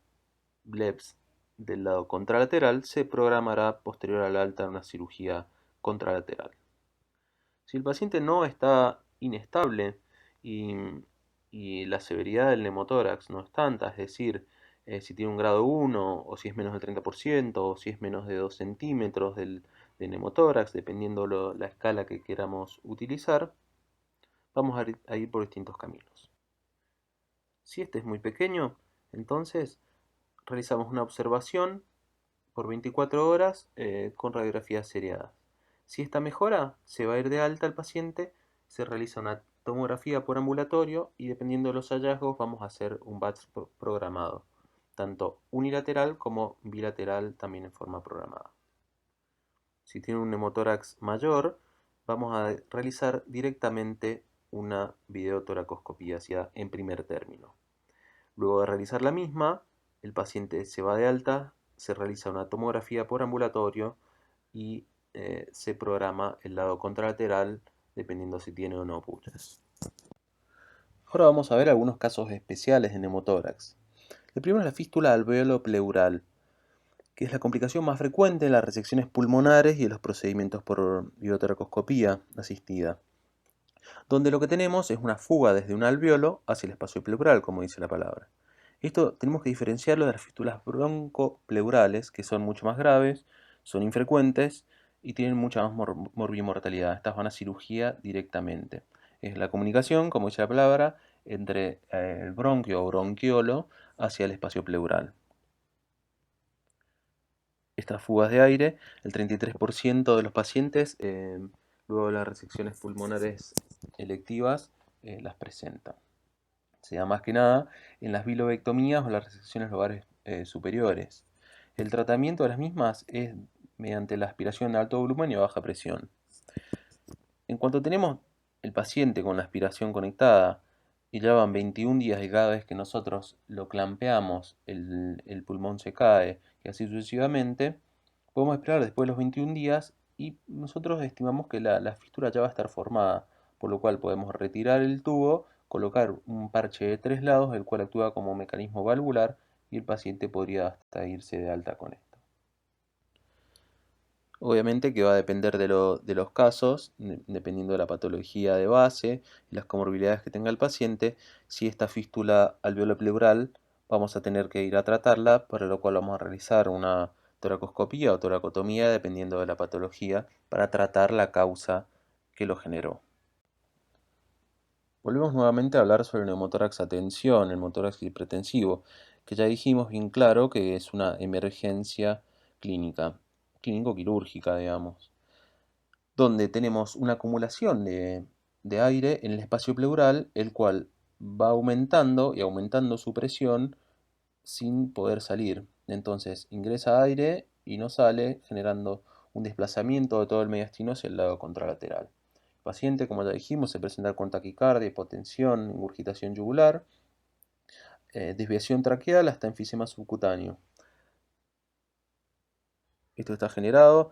blebs del lado contralateral, se programará posterior al alta una cirugía contralateral. Si el paciente no está inestable y, y la severidad del neumotórax no es tanta, es decir, si tiene un grado 1 o si es menos del 30% o si es menos de 2 centímetros del neumotórax, dependiendo la escala que queramos utilizar, vamos a ir por distintos caminos. Si este es muy pequeño, entonces realizamos una observación por 24 horas con radiografías seriadas. Si esta mejora, se va a ir de alta al paciente, se realiza una tomografía por ambulatorio y dependiendo de los hallazgos vamos a hacer un batch programado, tanto unilateral como bilateral también en forma programada. Si tiene un neumotórax mayor, vamos a realizar directamente una videotoracoscopía en primer término. Luego de realizar la misma, el paciente se va de alta, se realiza una tomografía por ambulatorio y se programa el lado contralateral dependiendo si tiene o no bullas. Ahora vamos a ver algunos casos especiales de neumotórax. El primero es la fístula alveolo-pleural, que es la complicación más frecuente en las resecciones pulmonares y en los procedimientos por videotoracoscopía asistida, donde lo que tenemos es una fuga desde un alveolo hacia el espacio pleural, como dice la palabra. Esto tenemos que diferenciarlo de las fístulas broncopleurales, que son mucho más graves, son infrecuentes y tienen mucha más morbimortalidad. Estas van a cirugía directamente. Es la comunicación, como dice la palabra, entre el bronquio o bronquiolo hacia el espacio pleural. Estas fugas de aire, el 33% de los pacientes, luego de las resecciones pulmonares electivas, las presentan. Se da más que nada en las bilobectomías o las resecciones lobales superiores. El tratamiento de las mismas es mediante la aspiración de alto volumen y a baja presión. En cuanto tenemos el paciente con la aspiración conectada y ya van 21 días y cada vez que nosotros lo clampeamos el pulmón se cae y así sucesivamente, podemos esperar después de los 21 días y nosotros estimamos que la fístula ya va a estar formada, por lo cual podemos retirar el tubo, colocar un parche de 3 lados, el cual actúa como mecanismo valvular y el paciente podría hasta irse de alta con esto. Obviamente que va a depender de los casos, dependiendo de la patología de base y las comorbilidades que tenga el paciente. Si esta fístula alveolo-pleural, vamos a tener que ir a tratarla, para lo cual vamos a realizar una toracoscopía o toracotomía, dependiendo de la patología, para tratar la causa que lo generó. Volvemos nuevamente a hablar sobre el neumotórax a tensión, el neumotórax hipertensivo, que ya dijimos bien claro que es una emergencia clínica, clínico-quirúrgica, digamos, donde tenemos una acumulación de aire en el espacio pleural, el cual va aumentando y aumentando su presión sin poder salir. Entonces ingresa aire y no sale, generando un desplazamiento de todo el mediastino hacia el lado contralateral. El paciente, como ya dijimos, se presenta con taquicardia, hipotensión, ingurgitación yugular, desviación traqueal hasta enfisema subcutáneo. Esto está generado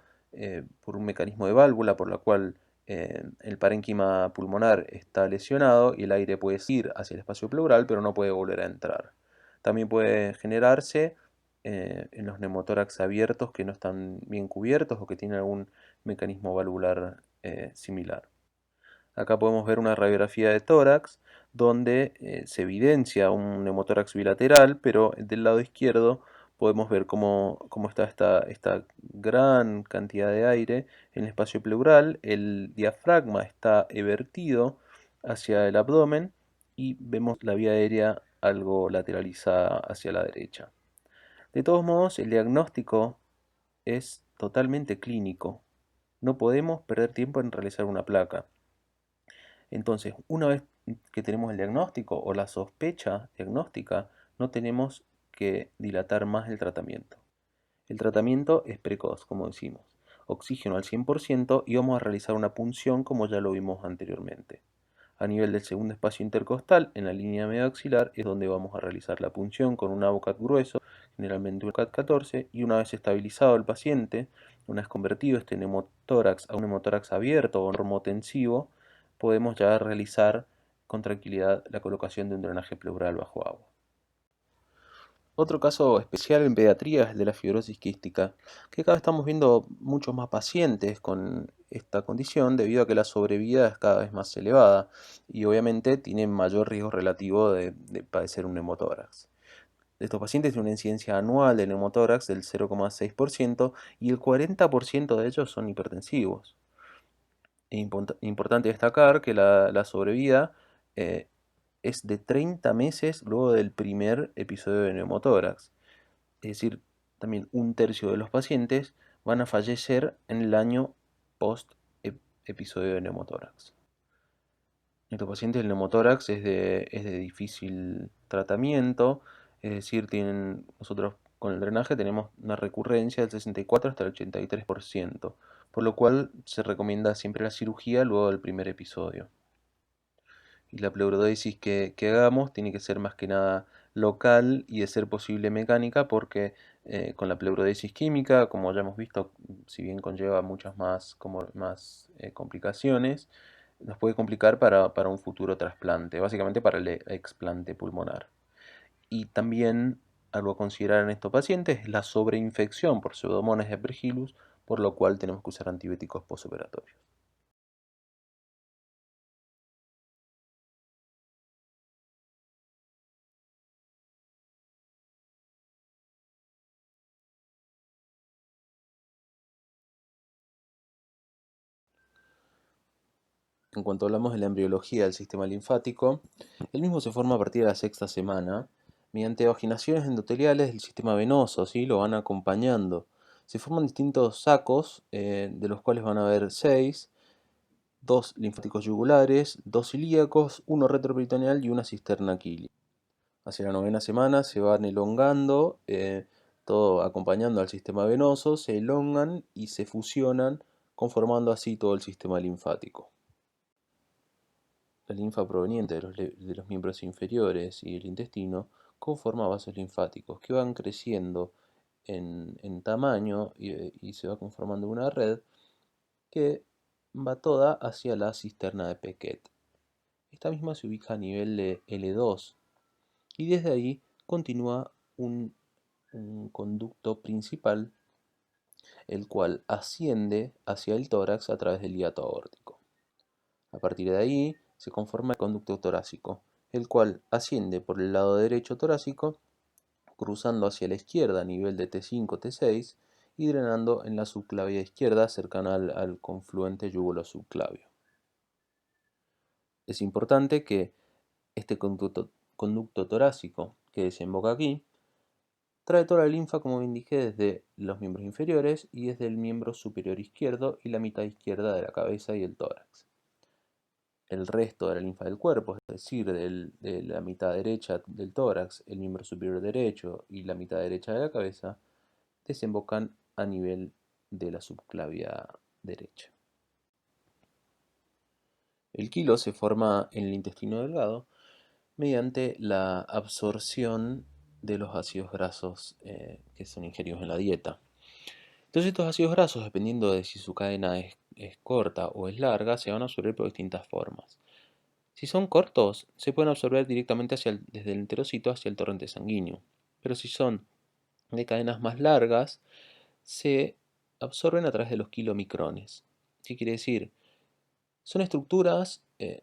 por un mecanismo de válvula por la cual el parénquima pulmonar está lesionado y el aire puede ir hacia el espacio pleural, pero no puede volver a entrar. También puede generarse en los neumotórax abiertos que no están bien cubiertos o que tienen algún mecanismo valvular similar. Acá podemos ver una radiografía de tórax donde se evidencia un neumotórax bilateral, pero del lado izquierdo podemos ver cómo está esta gran cantidad de aire en el espacio pleural. El diafragma está evertido hacia el abdomen y vemos la vía aérea algo lateralizada hacia la derecha. De todos modos, el diagnóstico es totalmente clínico. No podemos perder tiempo en realizar una placa. Entonces, una vez que tenemos el diagnóstico o la sospecha diagnóstica, no tenemos que dilatar más el tratamiento. El tratamiento es precoz, como decimos. Oxígeno al 100% y vamos a realizar una punción como ya lo vimos anteriormente. A nivel del segundo espacio intercostal, en la línea medio-axilar, es donde vamos a realizar la punción con un AVOCAT grueso, generalmente un AVOCAT 14, y una vez estabilizado el paciente, una vez convertido este neumotórax a un neumotórax abierto o normotensivo, podemos ya realizar con tranquilidad la colocación de un drenaje pleural bajo agua. Otro caso especial en pediatría es el de la fibrosis quística, que cada vez estamos viendo muchos más pacientes con esta condición debido a que la sobrevida es cada vez más elevada y obviamente tienen mayor riesgo relativo de padecer un neumotórax. Estos pacientes tienen una incidencia anual de neumotórax del 0,6% y el 40% de ellos son hipertensivos. Es importante destacar que la sobrevida eh, es de 30 meses luego del primer episodio de neumotórax. Es decir, también un tercio de los pacientes van a fallecer en el año post episodio de neumotórax. En estos pacientes el neumotórax es de difícil tratamiento, es decir, nosotros con el drenaje tenemos una recurrencia del 64 hasta el 83%, por lo cual se recomienda siempre la cirugía luego del primer episodio. Y la pleurodesis que hagamos tiene que ser más que nada local y de ser posible mecánica porque con la pleurodesis química, como ya hemos visto, si bien conlleva muchas más complicaciones, nos puede complicar para un futuro trasplante, básicamente para el explante pulmonar. Y también algo a considerar en estos pacientes es la sobreinfección por Pseudomonas de Aspergillus, por lo cual tenemos que usar antibióticos postoperatorios. En cuanto hablamos de la embriología del sistema linfático, el mismo se forma a partir de la sexta semana mediante vaginaciones endoteliales del sistema venoso, ¿sí? Lo van acompañando. Se forman distintos sacos, de los cuales van a haber 6, 2 linfáticos yugulares, 2 ilíacos, uno retroperitoneal y una cisterna quílica. Hacia la novena semana se van elongando, todo acompañando al sistema venoso, se elongan y se fusionan, conformando así todo el sistema linfático. La linfa proveniente de los miembros inferiores y el intestino conforma vasos linfáticos que van creciendo en tamaño y se va conformando una red que va toda hacia la cisterna de Pequet. Esta misma se ubica a nivel de L2 y desde ahí continúa un conducto principal, el cual asciende hacia el tórax a través del hiato aórtico. A partir de ahí se conforma el conducto torácico, el cual asciende por el lado derecho torácico, cruzando hacia la izquierda a nivel de T5-T6 y drenando en la subclavia izquierda cercana al confluente yúgulo-subclavio. Es importante que este conducto torácico que desemboca aquí trae toda la linfa, como indiqué, desde los miembros inferiores y desde el miembro superior izquierdo y la mitad izquierda de la cabeza y el tórax. El resto de la linfa del cuerpo, es decir, de la mitad derecha del tórax, el miembro superior derecho y la mitad derecha de la cabeza, desembocan a nivel de la subclavia derecha. El quilo se forma en el intestino delgado mediante la absorción de los ácidos grasos que son ingeridos en la dieta. Entonces estos ácidos grasos, dependiendo de si su cadena es corta o es larga, se van a absorber por distintas formas. Si son cortos, se pueden absorber directamente desde el enterocito hacia el torrente sanguíneo. Pero si son de cadenas más largas, se absorben a través de los kilomicrones. ¿Qué quiere decir? Son estructuras que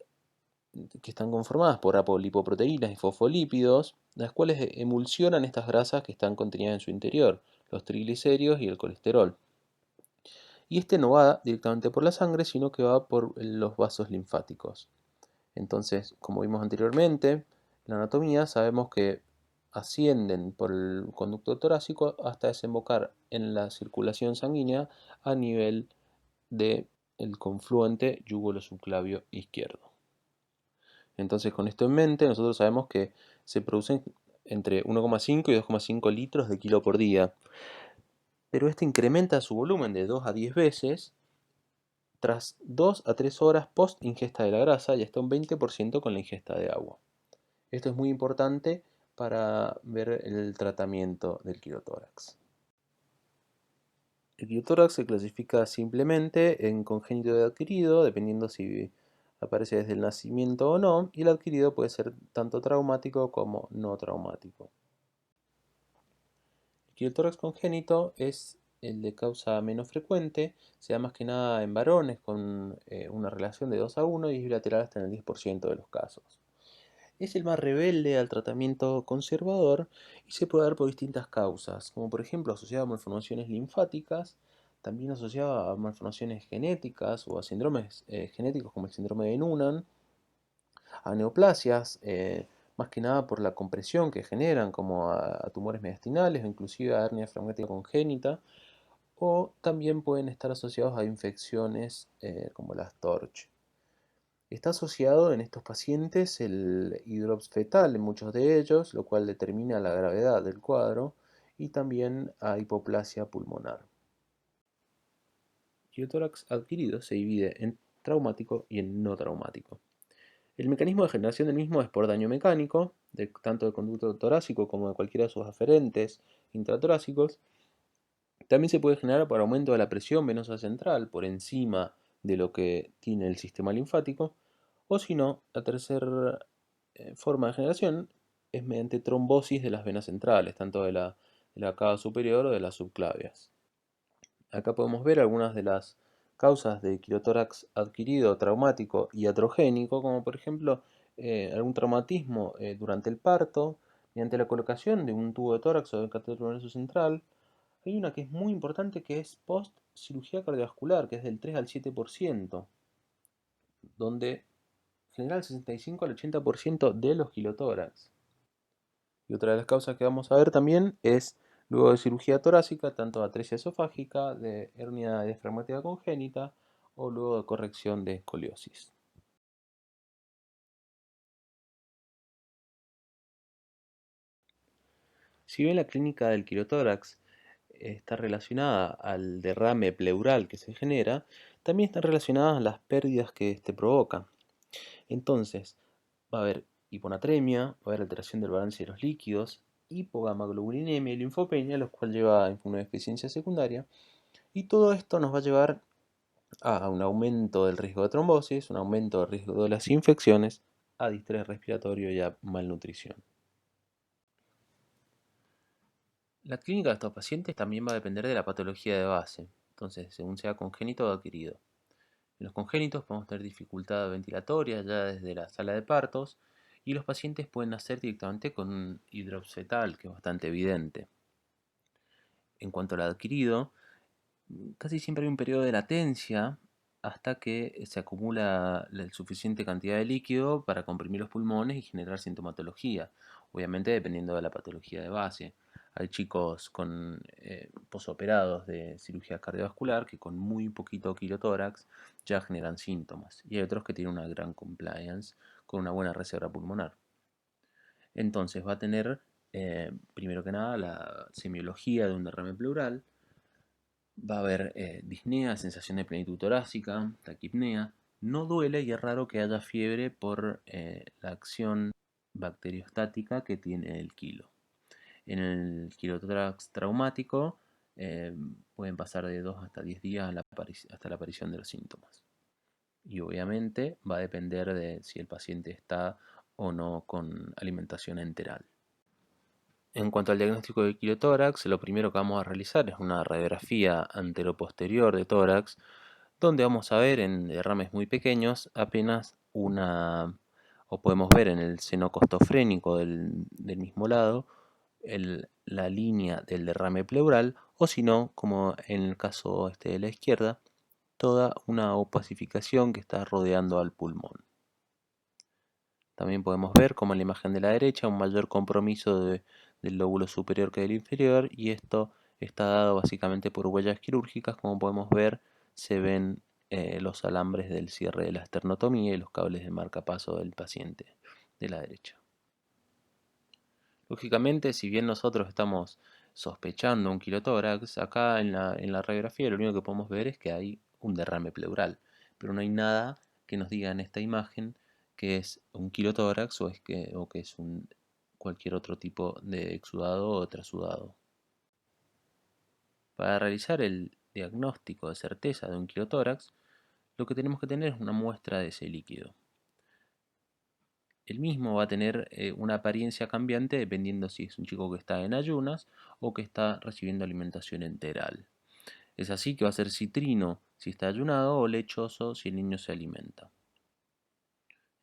están conformadas por apolipoproteínas y fosfolípidos, las cuales emulsionan estas grasas que están contenidas en su interior, los triglicéridos y el colesterol. Y este no va directamente por la sangre, sino que va por los vasos linfáticos. Entonces, como vimos anteriormente, en la anatomía sabemos que ascienden por el conducto torácico hasta desembocar en la circulación sanguínea a nivel del confluente yúgolo-subclavio izquierdo. Entonces, con esto en mente, nosotros sabemos que se producen entre 1,5 y 2,5 litros de kilo por día, pero este incrementa su volumen de 2 a 10 veces tras 2 a 3 horas post ingesta de la grasa y hasta un 20% con la ingesta de agua. Esto es muy importante para ver el tratamiento del quirotórax. El quirotórax se clasifica simplemente en congénito y adquirido, dependiendo si aparece desde el nacimiento o no, y el adquirido puede ser tanto traumático como no traumático. El quirotórax congénito es el de causa menos frecuente, se da más que nada en varones con una relación de 2 a 1 y es bilateral hasta en el 10% de los casos. Es el más rebelde al tratamiento conservador y se puede dar por distintas causas, como por ejemplo asociado a malformaciones linfáticas, también asociado a malformaciones genéticas o a síndromes genéticos como el síndrome de Noonan, a neoplasias, más que nada por la compresión que generan, como a tumores mediastinales o inclusive a hernia fragmática congénita, o también pueden estar asociados a infecciones como las TORCH. Está asociado en estos pacientes el hidrops fetal en muchos de ellos, lo cual determina la gravedad del cuadro, y también a hipoplasia pulmonar. El quirotórax adquirido se divide en traumático y en no traumático. El mecanismo de generación del mismo es por daño mecánico, tanto del conducto torácico como de cualquiera de sus aferentes intratorácicos. También se puede generar por aumento de la presión venosa central por encima de lo que tiene el sistema linfático, o si no, la tercera forma de generación es mediante trombosis de las venas centrales, tanto de la cava superior o de las subclavias. Acá podemos ver algunas de las causas de quirotórax adquirido, traumático y atrogénico, como por ejemplo algún traumatismo durante el parto, mediante la colocación de un tubo de tórax o de catéter venoso central. Hay una que es muy importante que es post cirugía cardiovascular, que es del 3 al 7%, donde genera el 65 al 80% de los kilotórax. Y otra de las causas que vamos a ver también es luego de cirugía torácica, tanto atresia esofágica, de hernia diafragmática congénita o luego de corrección de escoliosis. Si bien la clínica del quirotórax está relacionada al derrame pleural que se genera, también están relacionadas a las pérdidas que este provoca. Entonces, va a haber hiponatremia, va a haber alteración del balance de los líquidos, hipogamaglobulinemia y linfopenia, lo cual lleva a inmunodeficiencia secundaria. Y todo esto nos va a llevar a un aumento del riesgo de trombosis, un aumento del riesgo de las infecciones, a distrés respiratorio y a malnutrición. La clínica de estos pacientes también va a depender de la patología de base, entonces según sea congénito o adquirido. En los congénitos podemos tener dificultad ventilatoria ya desde la sala de partos y los pacientes pueden nacer directamente con un hidrops fetal, que es bastante evidente. En cuanto al adquirido, casi siempre hay un periodo de latencia hasta que se acumula la suficiente cantidad de líquido para comprimir los pulmones y generar sintomatología, obviamente dependiendo de la patología de base. Hay chicos con posoperados de cirugía cardiovascular que con muy poquito quirotórax ya generan síntomas y hay otros que tienen una gran compliance con una buena reserva pulmonar. Entonces va a tener primero que nada la semiología de un derrame pleural. Va a haber disnea, sensación de plenitud torácica, taquipnea. No duele y es raro que haya fiebre por la acción bacteriostática que tiene el quilo. En el quirotórax traumático pueden pasar de 2 hasta 10 días hasta la aparición de los síntomas. Y obviamente va a depender de si el paciente está o no con alimentación enteral. En cuanto al diagnóstico del quirotórax, lo primero que vamos a realizar es una radiografía anteroposterior de tórax, donde vamos a ver en derrames muy pequeños apenas o podemos ver en el seno costofrénico del mismo lado, la línea del derrame pleural, o si no, como en el caso de la izquierda, toda una opacificación que está rodeando al pulmón. También podemos ver, como en la imagen de la derecha, un mayor compromiso del lóbulo superior que del inferior, y esto está dado básicamente por huellas quirúrgicas. Como podemos ver, se ven los alambres del cierre de la esternotomía y los cables de marcapaso del paciente de la derecha. Lógicamente, si bien nosotros estamos sospechando un quilotórax, acá en la radiografía lo único que podemos ver es que hay un derrame pleural, pero no hay nada que nos diga en esta imagen que es un quilotórax o que es cualquier otro tipo de exudado o trasudado. Para realizar el diagnóstico de certeza de un quilotórax, lo que tenemos que tener es una muestra de ese líquido. El mismo va a tener una apariencia cambiante dependiendo si es un chico que está en ayunas o que está recibiendo alimentación enteral. Es así que va a ser citrino si está ayunado o lechoso si el niño se alimenta.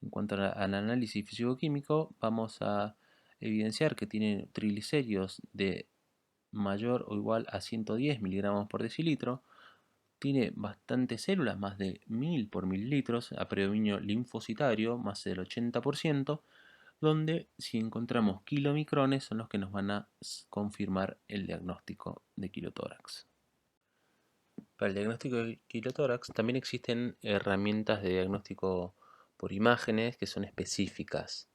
En cuanto al análisis físico-químico, vamos a evidenciar que tiene triglicéridos de mayor o igual a 110 miligramos por decilitro, tiene bastantes células, más de 1000 por mililitros, a predominio linfocitario, más del 80%, donde si encontramos kilomicrones son los que nos van a confirmar el diagnóstico de quilotórax. Para el diagnóstico de quilotórax también existen herramientas de diagnóstico por imágenes que son específicas,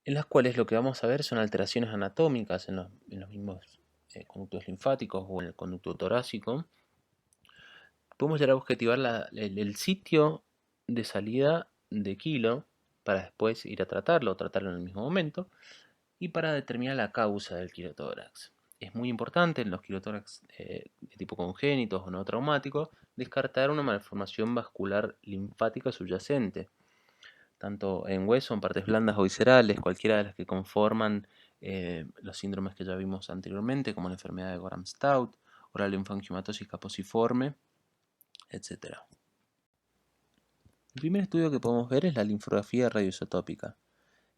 en las cuales lo que vamos a ver son alteraciones anatómicas en los mismos conductos linfáticos o en el conducto torácico. Podemos llegar a objetivar el sitio de salida de quilo para después ir a tratarlo o tratarlo en el mismo momento, y para determinar la causa del quilotórax. Es muy importante en los quilotórax de tipo congénitos o no traumáticos descartar una malformación vascular linfática subyacente, tanto en hueso, en partes blandas o viscerales, cualquiera de las que conforman los síndromes que ya vimos anteriormente, como la enfermedad de Gorham-Stout o la linfangiomatosis caposiforme, etc. El primer estudio que podemos ver es la linfografía radioisotópica,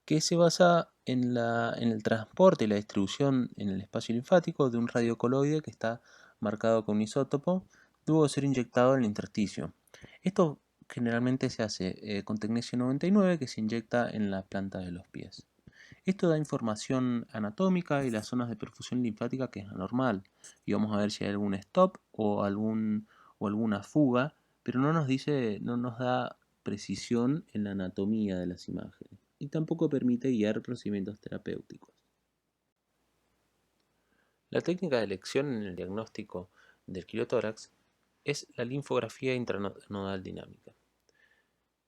que se basa en el transporte y la distribución en el espacio linfático de un radiocoloide que está marcado con un isótopo, luego de ser inyectado en el intersticio. Esto generalmente se hace con tecnesio 99, que se inyecta en la planta de los pies. Esto da información anatómica y las zonas de perfusión linfática que es anormal, y vamos a ver si hay algún stop o alguna fuga, pero no nos da precisión en la anatomía de las imágenes, y tampoco permite guiar procedimientos terapéuticos. La técnica de elección en el diagnóstico del quilotórax es la linfografía intranodal dinámica.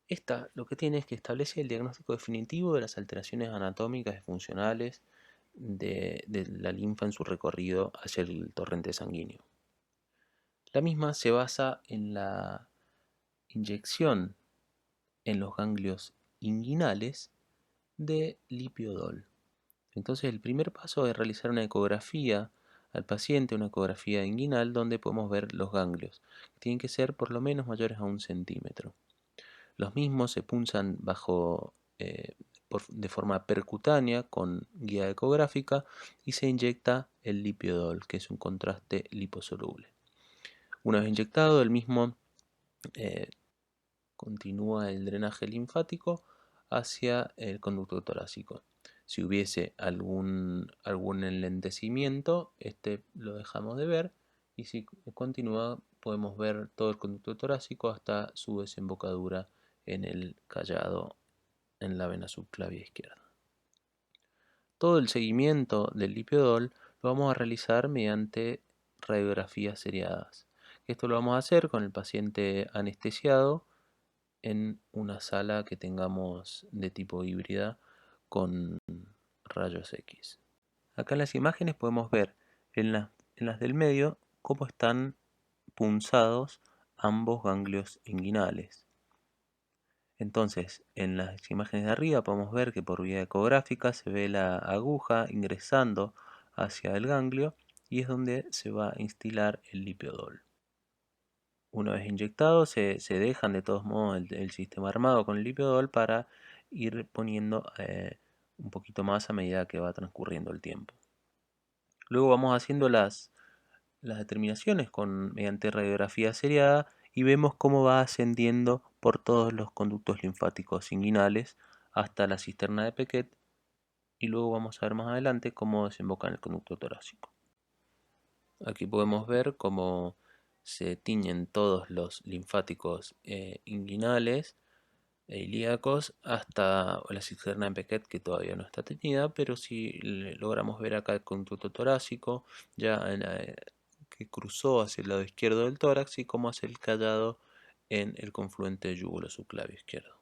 Esta lo que tiene es que establece el diagnóstico definitivo de las alteraciones anatómicas y funcionales de la linfa en su recorrido hacia el torrente sanguíneo. La misma se basa en la inyección en los ganglios inguinales de lipiodol. Entonces el primer paso es realizar una ecografía al paciente, una ecografía inguinal donde podemos ver los ganglios. Tienen que ser por lo menos mayores a 1 centímetro. Los mismos se punzan de forma percutánea con guía ecográfica y se inyecta el lipiodol, que es un contraste liposoluble. Una vez inyectado, el mismo continúa el drenaje linfático hacia el conducto torácico. Si hubiese algún enlentecimiento, este lo dejamos de ver, y si continúa podemos ver todo el conducto torácico hasta su desembocadura en el callado en la vena subclavia izquierda. Todo el seguimiento del lipiodol lo vamos a realizar mediante radiografías seriadas. Esto lo vamos a hacer con el paciente anestesiado en una sala que tengamos de tipo híbrida con rayos X. Acá en las imágenes podemos ver en las del medio cómo están punzados ambos ganglios inguinales. Entonces, en las imágenes de arriba podemos ver que por vía ecográfica se ve la aguja ingresando hacia el ganglio y es donde se va a instilar el lipiodol. Una vez inyectado, se dejan de todos modos el sistema armado con el lipiodol para ir poniendo un poquito más a medida que va transcurriendo el tiempo. Luego vamos haciendo las determinaciones mediante radiografía seriada y vemos cómo va ascendiendo por todos los conductos linfáticos inguinales hasta la cisterna de Pequet, y luego vamos a ver más adelante cómo desemboca en el conducto torácico. Aquí podemos ver cómo se tiñen todos los linfáticos inguinales e ilíacos hasta la cisterna de Pequet, que todavía no está teñida, pero si logramos ver acá el conducto torácico ya que cruzó hacia el lado izquierdo del tórax y cómo hace el callado en el confluente yúgulo-subclavio izquierdo.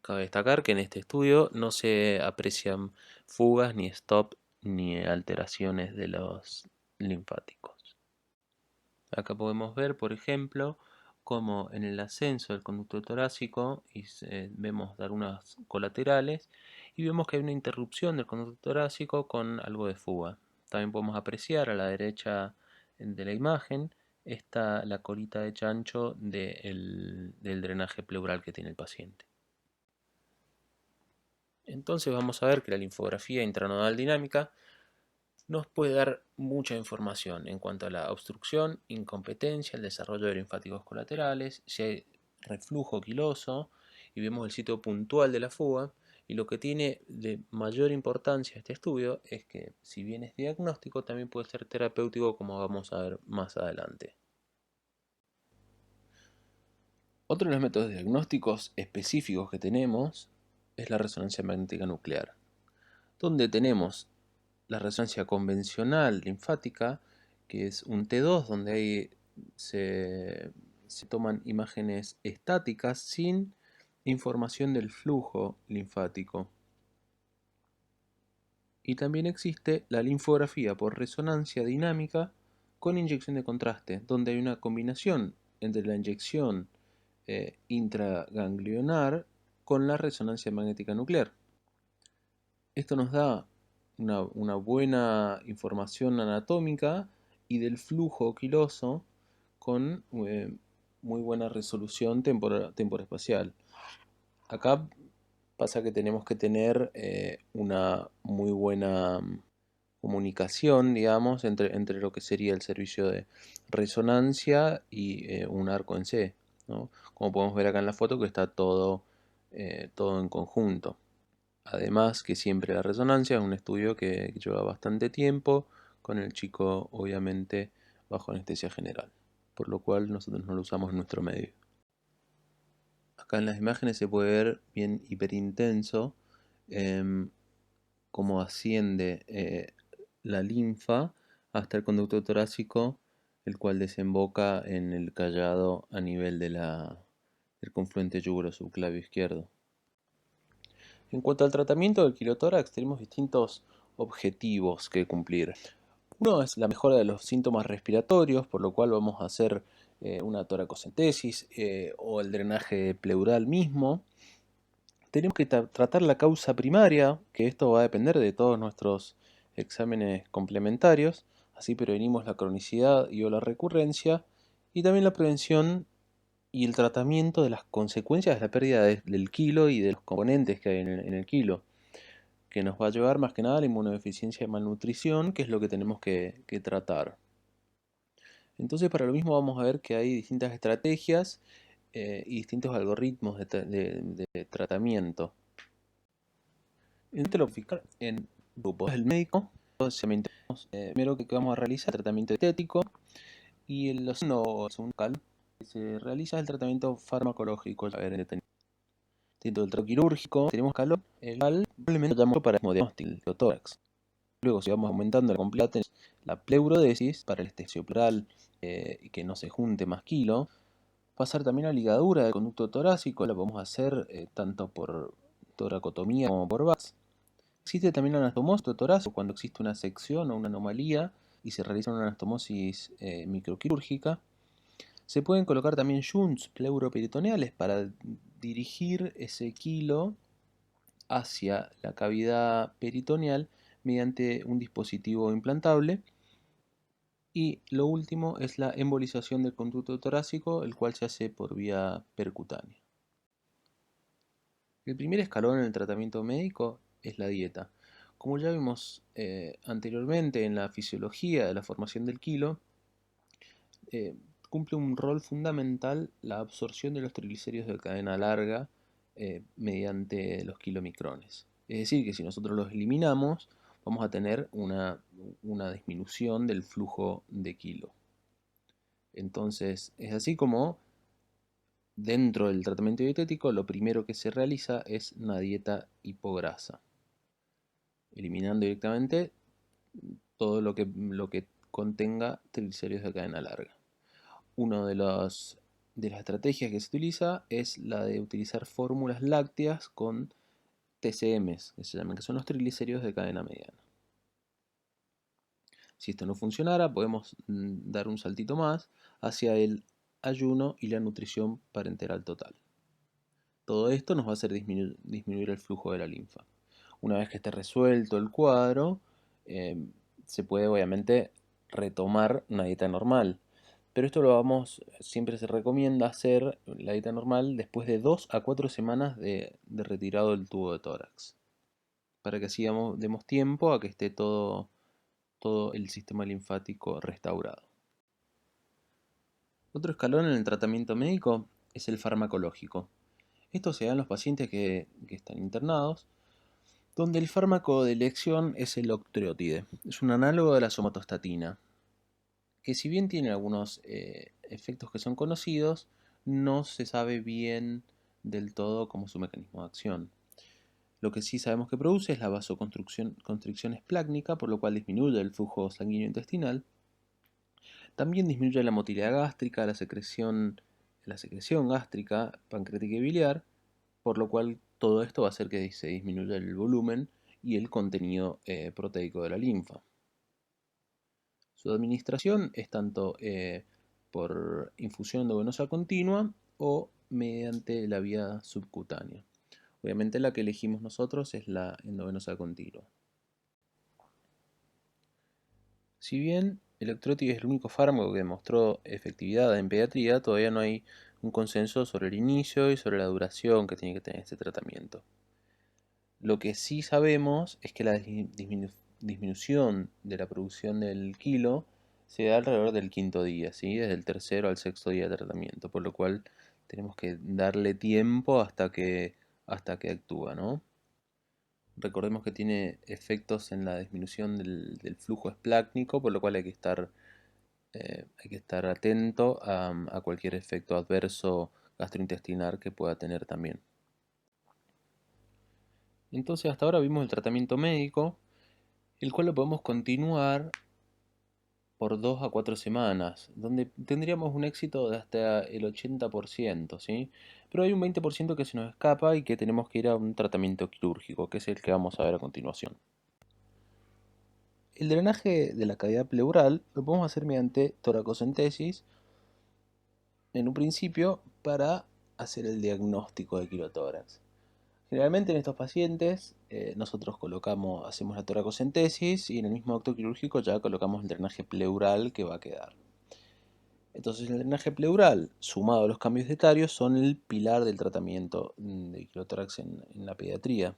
Cabe destacar que en este estudio no se aprecian fugas, ni stop, ni alteraciones de los linfáticos. Acá podemos ver, por ejemplo, cómo en el ascenso del conducto torácico vemos algunas colaterales y vemos que hay una interrupción del conducto torácico con algo de fuga. También podemos apreciar a la derecha de la imagen está la colita de chancho del drenaje pleural que tiene el paciente. Entonces vamos a ver que la linfografía intranodal dinámica nos puede dar mucha información en cuanto a la obstrucción, incompetencia, el desarrollo de linfáticos colaterales, si hay reflujo quiloso, y vemos el sitio puntual de la fuga. Y lo que tiene de mayor importancia este estudio es que, si bien es diagnóstico, también puede ser terapéutico, como vamos a ver más adelante. Otro de los métodos diagnósticos específicos que tenemos es la resonancia magnética nuclear, donde tenemos la resonancia convencional linfática, que es un T2, donde ahí se toman imágenes estáticas sin información del flujo linfático. Y también existe la linfografía por resonancia dinámica con inyección de contraste, donde hay una combinación entre la inyección intraganglionar con la resonancia magnética nuclear. Esto nos da una buena información anatómica y del flujo quiloso con muy buena resolución temporoespacial. Acá pasa que tenemos que tener una muy buena comunicación, digamos, entre lo que sería el servicio de resonancia y un arco en C, ¿no? Como podemos ver acá en la foto, que está todo en conjunto. Además que siempre la resonancia es un estudio que lleva bastante tiempo, con el chico obviamente bajo anestesia general, por lo cual nosotros no lo usamos en nuestro medio. Acá en las imágenes se puede ver bien hiperintenso cómo asciende la linfa hasta el conducto torácico, el cual desemboca en el callado a nivel del confluente yúgoro-subclavio izquierdo. En cuanto al tratamiento del quilotórax, tenemos distintos objetivos que cumplir. Uno es la mejora de los síntomas respiratorios, por lo cual vamos a hacer una toracocentesis o el drenaje pleural mismo. Tenemos que tratar la causa primaria, que esto va a depender de todos nuestros exámenes complementarios, así prevenimos la cronicidad y o la recurrencia, y también la prevención y el tratamiento de las consecuencias de la pérdida del kilo y de los componentes que hay en el kilo, que nos va a llevar más que nada a la inmunodeficiencia y malnutrición, que es lo que tenemos que tratar. Entonces, para lo mismo vamos a ver que hay distintas estrategias y distintos algoritmos de tratamiento. Entonces lo fijar en grupos. El médico, primero que vamos a realizar el tratamiento estético, y el segundo que se realiza el tratamiento farmacológico. A ver, dentro del tratamiento quirúrgico tenemos calor, el cual probablemente lo llamamos para el diagnóstico del tórax. Luego, si vamos aumentando la completa, tenemos la pleurodesis para el anestesio pleural y que no se junte más kilo. Pasar también a ligadura del conducto torácico, la podemos hacer tanto por toracotomía como por VATS. Existe también la anastomosis torácico cuando existe una sección o una anomalía y se realiza una anastomosis microquirúrgica. Se pueden colocar también shunts pleuroperitoneales para dirigir ese kilo hacia la cavidad peritoneal mediante un dispositivo implantable. Y lo último es la embolización del conducto torácico, el cual se hace por vía percutánea. El primer escalón en el tratamiento médico es la dieta. Como ya vimos anteriormente en la fisiología de la formación del kilo, eh, cumple un rol fundamental la absorción de los triglicéridos de cadena larga mediante los kilomicrones. Es decir, que si nosotros los eliminamos, vamos a tener una disminución del flujo de kilo. Entonces, es así como dentro del tratamiento dietético lo primero que se realiza es una dieta hipograsa, eliminando directamente todo lo que contenga triglicéridos de cadena larga. Una de las estrategias que se utiliza es la de utilizar fórmulas lácteas con TCMs, que se llaman, que son los triglicéridos de cadena mediana. Si esto no funcionara, podemos dar un saltito más hacia el ayuno y la nutrición parenteral total. Todo esto nos va a hacer disminuir el flujo de la linfa. Una vez que esté resuelto el cuadro, se puede obviamente retomar una dieta normal. Pero esto siempre se recomienda hacer la dieta normal después de 2 a 4 semanas de retirado del tubo de tórax. Para que así demos tiempo a que esté todo el sistema linfático restaurado. Otro escalón en el tratamiento médico es el farmacológico. Esto se da en los pacientes que están internados, donde el fármaco de elección es el octreotide. Es un análogo de la somatostatina, que si bien tiene algunos efectos que son conocidos, no se sabe bien del todo cómo es su mecanismo de acción. Lo que sí sabemos que produce es la vasoconstricción esplácnica, por lo cual disminuye el flujo sanguíneo intestinal. También disminuye la motilidad gástrica, la secreción gástrica, pancreática y biliar, por lo cual todo esto va a hacer que se disminuya el volumen y el contenido proteico de la linfa. Su administración es tanto por infusión endovenosa continua o mediante la vía subcutánea. Obviamente la que elegimos nosotros es la endovenosa continua. Si bien el octreotide es el único fármaco que demostró efectividad en pediatría, todavía no hay un consenso sobre el inicio y sobre la duración que tiene que tener este tratamiento. Lo que sí sabemos es que la disminución de la producción del kilo se da alrededor del quinto día, ¿sí? Desde el tercero al sexto día de tratamiento, por lo cual tenemos que darle tiempo hasta que actúa, ¿no? Recordemos que tiene efectos en la disminución del flujo esplácnico, por lo cual hay que estar atento a cualquier efecto adverso gastrointestinal que pueda tener también. Entonces hasta ahora vimos el tratamiento médico, el cual lo podemos continuar por 2 a 4 semanas, donde tendríamos un éxito de hasta el 80%, ¿sí? Pero hay un 20% que se nos escapa y que tenemos que ir a un tratamiento quirúrgico, que es el que vamos a ver a continuación. El drenaje de la cavidad pleural lo podemos hacer mediante toracocentesis en un principio para hacer el diagnóstico de quirotórax. Generalmente en estos pacientes nosotros hacemos la toracocentesis y en el mismo acto quirúrgico ya colocamos el drenaje pleural que va a quedar. Entonces el drenaje pleural sumado a los cambios dietarios son el pilar del tratamiento de quirotórax en la pediatría.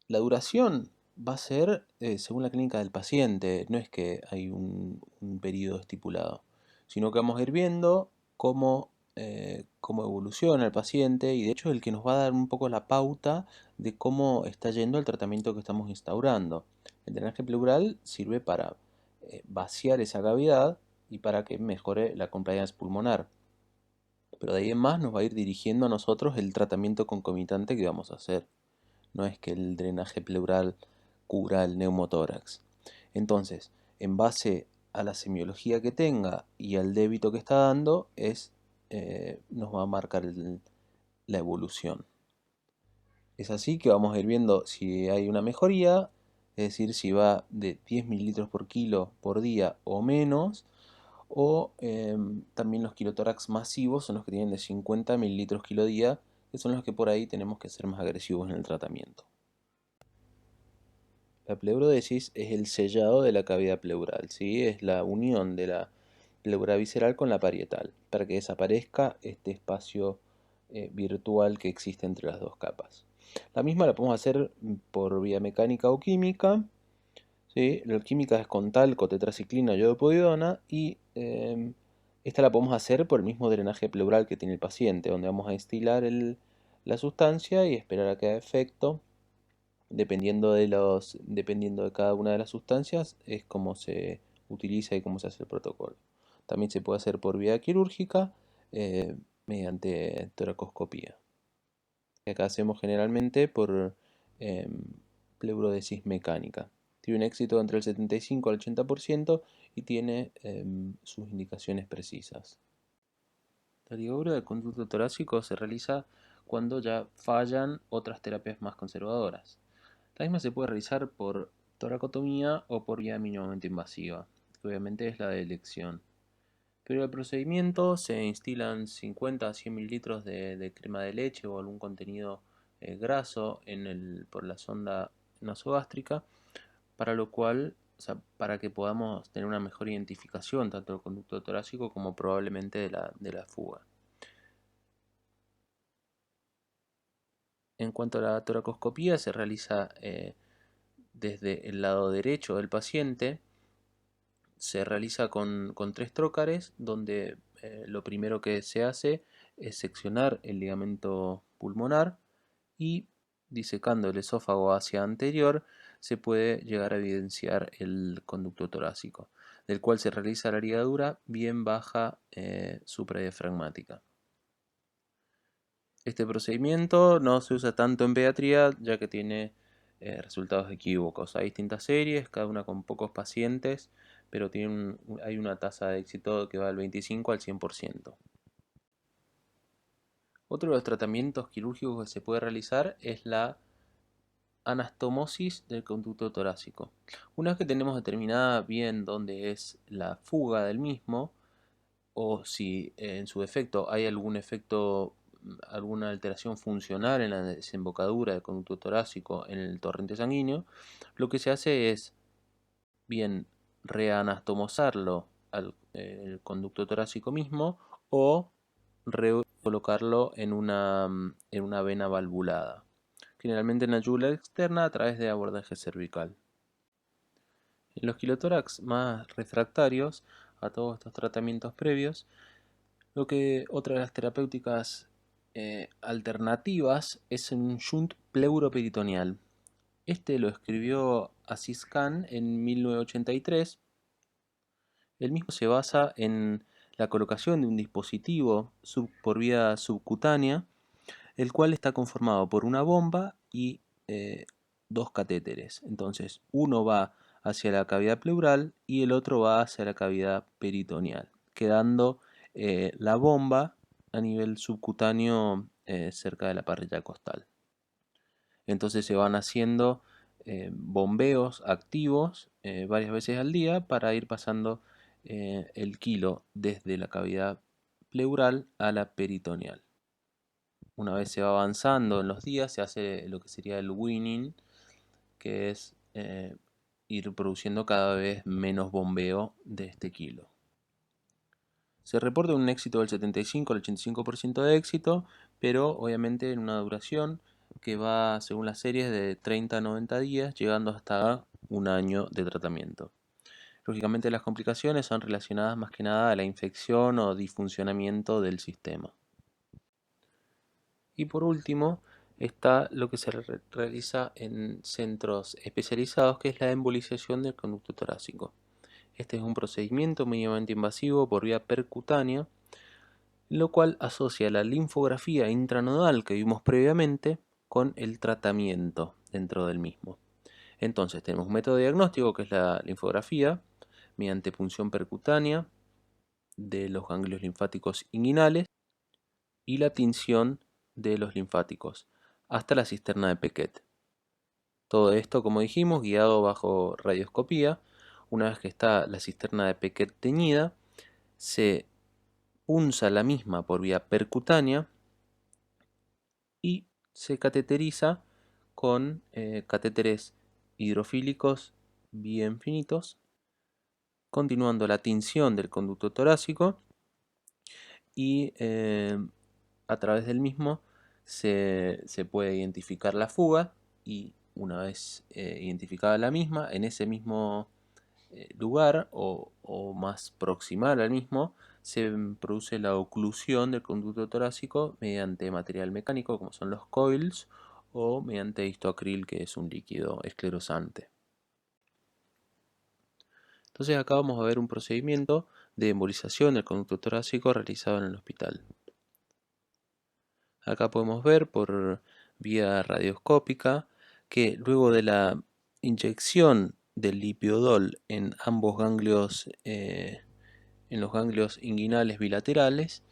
La duración va a ser según la clínica del paciente, no es que hay un periodo estipulado, sino que vamos a ir viendo cómo evoluciona el paciente y de hecho es el que nos va a dar un poco la pauta de cómo está yendo el tratamiento que estamos instaurando. El drenaje pleural sirve para vaciar esa cavidad y para que mejore la compliance pulmonar. Pero de ahí en más nos va a ir dirigiendo a nosotros el tratamiento concomitante que vamos a hacer. No es que el drenaje pleural cura el neumotórax. Entonces, en base a la semiología que tenga y al débito que está dando, nos va a marcar la evolución. Es así que vamos a ir viendo si hay una mejoría, es decir, si va de 10 mililitros por kilo por día o menos, o también los kilotórax masivos son los que tienen de 50 mililitros kilo día, que son los que por ahí tenemos que ser más agresivos en el tratamiento. La pleurodesis es el sellado de la cavidad pleural, ¿sí? Es la unión de la pleura visceral con la parietal, para que desaparezca este espacio virtual que existe entre las dos capas. La misma la podemos hacer por vía mecánica o química, ¿sí? La química es con talco, tetraciclina, iodopovidona y esta la podemos hacer por el mismo drenaje pleural que tiene el paciente, donde vamos a instilar la sustancia y esperar a que haga efecto. Dependiendo de cada una de las sustancias, es como se utiliza y cómo se hace el protocolo. También se puede hacer por vía quirúrgica mediante toracoscopía. Acá hacemos generalmente por pleurodesis mecánica. Tiene un éxito entre el 75 al 80% y tiene sus indicaciones precisas. La ligadura del conducto torácico se realiza cuando ya fallan otras terapias más conservadoras. La misma se puede realizar por toracotomía o por vía mínimamente invasiva, que obviamente es la de elección. Pero el procedimiento se instilan 50 a 100 mililitros de crema de leche o algún contenido graso por la sonda nasogástrica, para lo cual, o sea, para que podamos tener una mejor identificación tanto del conducto torácico como probablemente de la fuga. En cuanto a la toracoscopía, se realiza desde el lado derecho del paciente. Se realiza con tres trócares, donde lo primero que se hace es seccionar el ligamento pulmonar y disecando el esófago hacia anterior se puede llegar a evidenciar el conducto torácico, del cual se realiza la ligadura bien baja supradiafragmática. Este procedimiento no se usa tanto en pediatría ya que tiene resultados equívocos. Hay distintas series, cada una con pocos pacientes, pero hay una tasa de éxito que va del 25 al 100%. Otro de los tratamientos quirúrgicos que se puede realizar es la anastomosis del conducto torácico. Una vez que tenemos determinada bien dónde es la fuga del mismo, o si en su defecto hay alguna alteración funcional en la desembocadura del conducto torácico en el torrente sanguíneo, lo que se hace es bien reanastomosarlo el conducto torácico mismo o recolocarlo en una vena valvulada, generalmente en la yugula externa a través de abordaje cervical. En los quilotórax más refractarios a todos estos tratamientos previos, otra de las terapéuticas alternativas es un shunt pleuroperitoneal. Este lo escribió Aziz Khan en 1983. El mismo se basa en la colocación de un dispositivo por vía subcutánea, el cual está conformado por una bomba y dos catéteres. Entonces, uno va hacia la cavidad pleural y el otro va hacia la cavidad peritoneal, quedando la bomba a nivel subcutáneo cerca de la parrilla costal. Entonces se van haciendo bombeos activos varias veces al día para ir pasando el quilo desde la cavidad pleural a la peritoneal. Una vez se va avanzando en los días, se hace lo que sería el weaning, que es ir produciendo cada vez menos bombeo de este kilo. Se reporta un éxito del 75 al 85% de éxito, pero obviamente en una duración que va, según las series, de 30 a 90 días, llegando hasta un año de tratamiento. Lógicamente las complicaciones son relacionadas más que nada a la infección o disfuncionamiento del sistema. Y por último está lo que se realiza en centros especializados, que es la embolización del conducto torácico. Este es un procedimiento mínimamente invasivo por vía percutánea, lo cual asocia la linfografía intranodal que vimos previamente con el tratamiento dentro del mismo. Entonces tenemos un método diagnóstico que es la linfografía mediante punción percutánea de los ganglios linfáticos inguinales y la tinción de los linfáticos hasta la cisterna de Pequet. Todo esto, como dijimos, guiado bajo radioscopía. Una vez que está la cisterna de Pequet teñida, se punza la misma por vía percutánea y se cateteriza con catéteres hidrofílicos bien finitos, continuando la tinción del conducto torácico y a través del mismo se puede identificar la fuga y una vez identificada la misma, en ese mismo lugar o más proximal al mismo, se produce la oclusión del conducto torácico mediante material mecánico como son los coils o mediante histoacril, que es un líquido esclerosante. Entonces acá vamos a ver un procedimiento de embolización del conducto torácico realizado en el hospital. Acá podemos ver por vía radioscópica que luego de la inyección del lipiodol en ambos ganglios, en los ganglios inguinales bilaterales,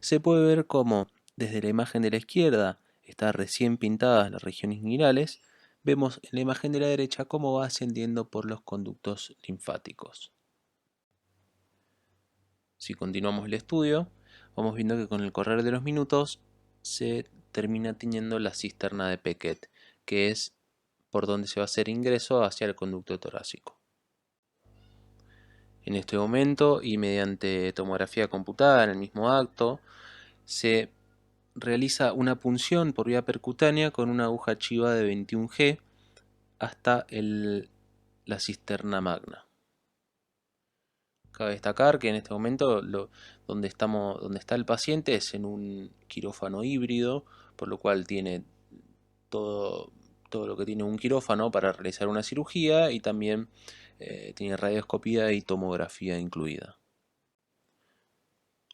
se puede ver cómo desde la imagen de la izquierda está recién pintadas las regiones inguinales, vemos en la imagen de la derecha cómo va ascendiendo por los conductos linfáticos. Si continuamos el estudio, vamos viendo que con el correr de los minutos se termina tiñendo la cisterna de Pequet, que es por donde se va a hacer ingreso hacia el conducto torácico. En este momento y mediante tomografía computada en el mismo acto, se realiza una punción por vía percutánea con una aguja chiva de 21G hasta la cisterna magna. Cabe destacar que en este momento donde está el paciente es en un quirófano híbrido, por lo cual tiene todo lo que tiene un quirófano para realizar una cirugía y también tiene radioscopía y tomografía incluida.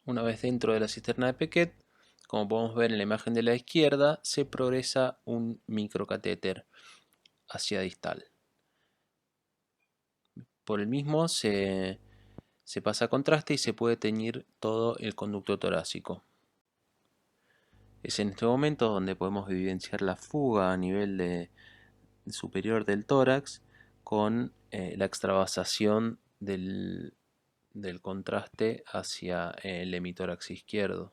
Una vez dentro de la cisterna de Pequet, como podemos ver en la imagen de la izquierda, se progresa un microcatéter hacia distal. Por el mismo se pasa a contraste y se puede teñir todo el conducto torácico. Es en este momento donde podemos evidenciar la fuga a nivel superior del tórax con la extravasación del contraste hacia el hemitórax izquierdo.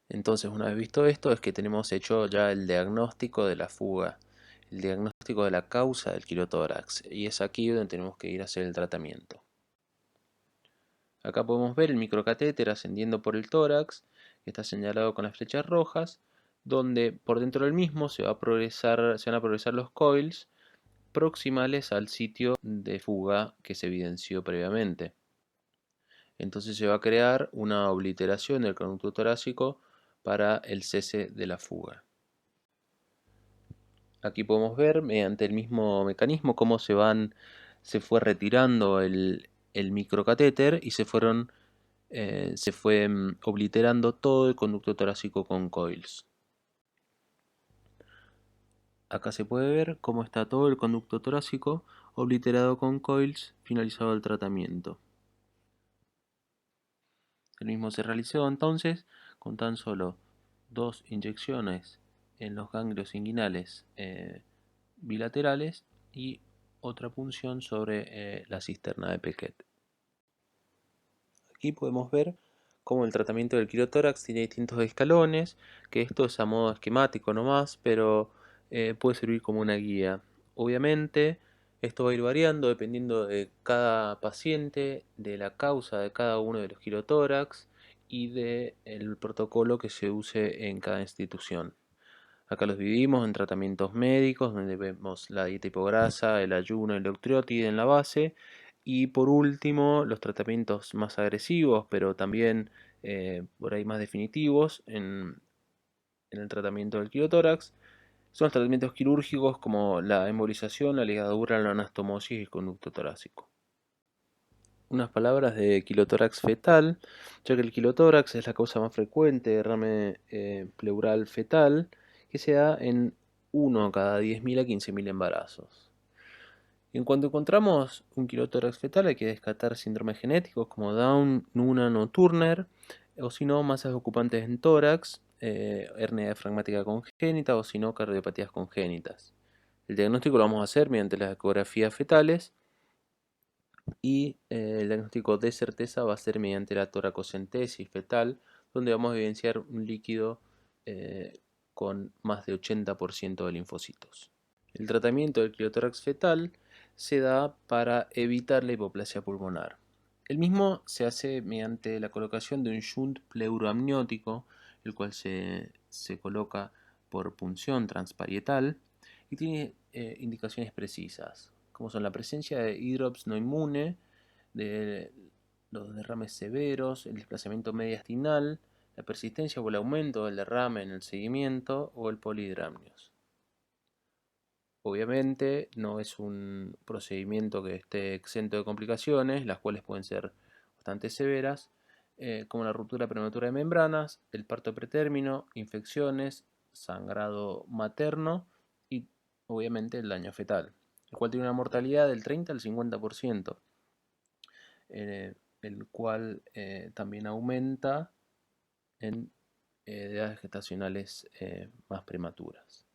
Entonces, una vez visto esto, es que tenemos hecho ya el diagnóstico de la fuga, el diagnóstico de la causa del quirotórax, y es aquí donde tenemos que ir a hacer el tratamiento. Acá podemos ver el microcatéter ascendiendo por el tórax, que está señalado con las flechas rojas, donde por dentro del mismo se van a progresar los coils proximales al sitio de fuga que se evidenció previamente. Entonces se va a crear una obliteración del conducto torácico para el cese de la fuga. Aquí podemos ver mediante el mismo mecanismo cómo se fue retirando el microcatéter y se fue obliterando todo el conducto torácico con coils. Acá se puede ver cómo está todo el conducto torácico obliterado con coils finalizado el tratamiento. El mismo se realizó entonces con tan solo 2 inyecciones en los ganglios inguinales bilaterales y otra punción sobre la cisterna de Pequet. Aquí podemos ver cómo el tratamiento del quirotórax tiene distintos escalones, que esto es a modo esquemático nomás, pero puede servir como una guía. Obviamente, esto va a ir variando dependiendo de cada paciente, de la causa de cada uno de los quirotórax y del protocolo que se use en cada institución. Acá los dividimos en tratamientos médicos, donde vemos la dieta hipograsa, el ayuno, el electrótide en la base, y por último los tratamientos más agresivos, pero también por ahí más definitivos en el tratamiento del quirotórax. Son los tratamientos quirúrgicos como la embolización, la ligadura, la anastomosis y el conducto torácico. Unas palabras de quilotórax fetal, ya que el quilotórax es la causa más frecuente de derrame pleural fetal, que se da en 1 cada 10.000 a 15.000 embarazos. En cuanto encontramos un quilotórax fetal hay que descartar síndromes genéticos como Down, Noonan o Turner, o si no, masas ocupantes en tórax, hernia diafragmática congénita o si no, cardiopatías congénitas. El diagnóstico lo vamos a hacer mediante las ecografías fetales y el diagnóstico de certeza va a ser mediante la toracocentesis fetal, donde vamos a evidenciar un líquido con más de 80% de linfocitos. El tratamiento del criotórax fetal se da para evitar la hipoplasia pulmonar. El mismo se hace mediante la colocación de un shunt pleuroamniótico, el cual se coloca por punción transparietal y tiene indicaciones precisas, como son la presencia de hidrops no inmune, de los derrames severos, el desplazamiento mediastinal, la persistencia o el aumento del derrame en el seguimiento o el polidramnios. Obviamente no es un procedimiento que esté exento de complicaciones, las cuales pueden ser bastante severas, como la ruptura prematura de membranas, el parto pretérmino, infecciones, sangrado materno y obviamente el daño fetal, el cual tiene una mortalidad del 30 al 50%, el cual también aumenta en edades gestacionales más prematuras.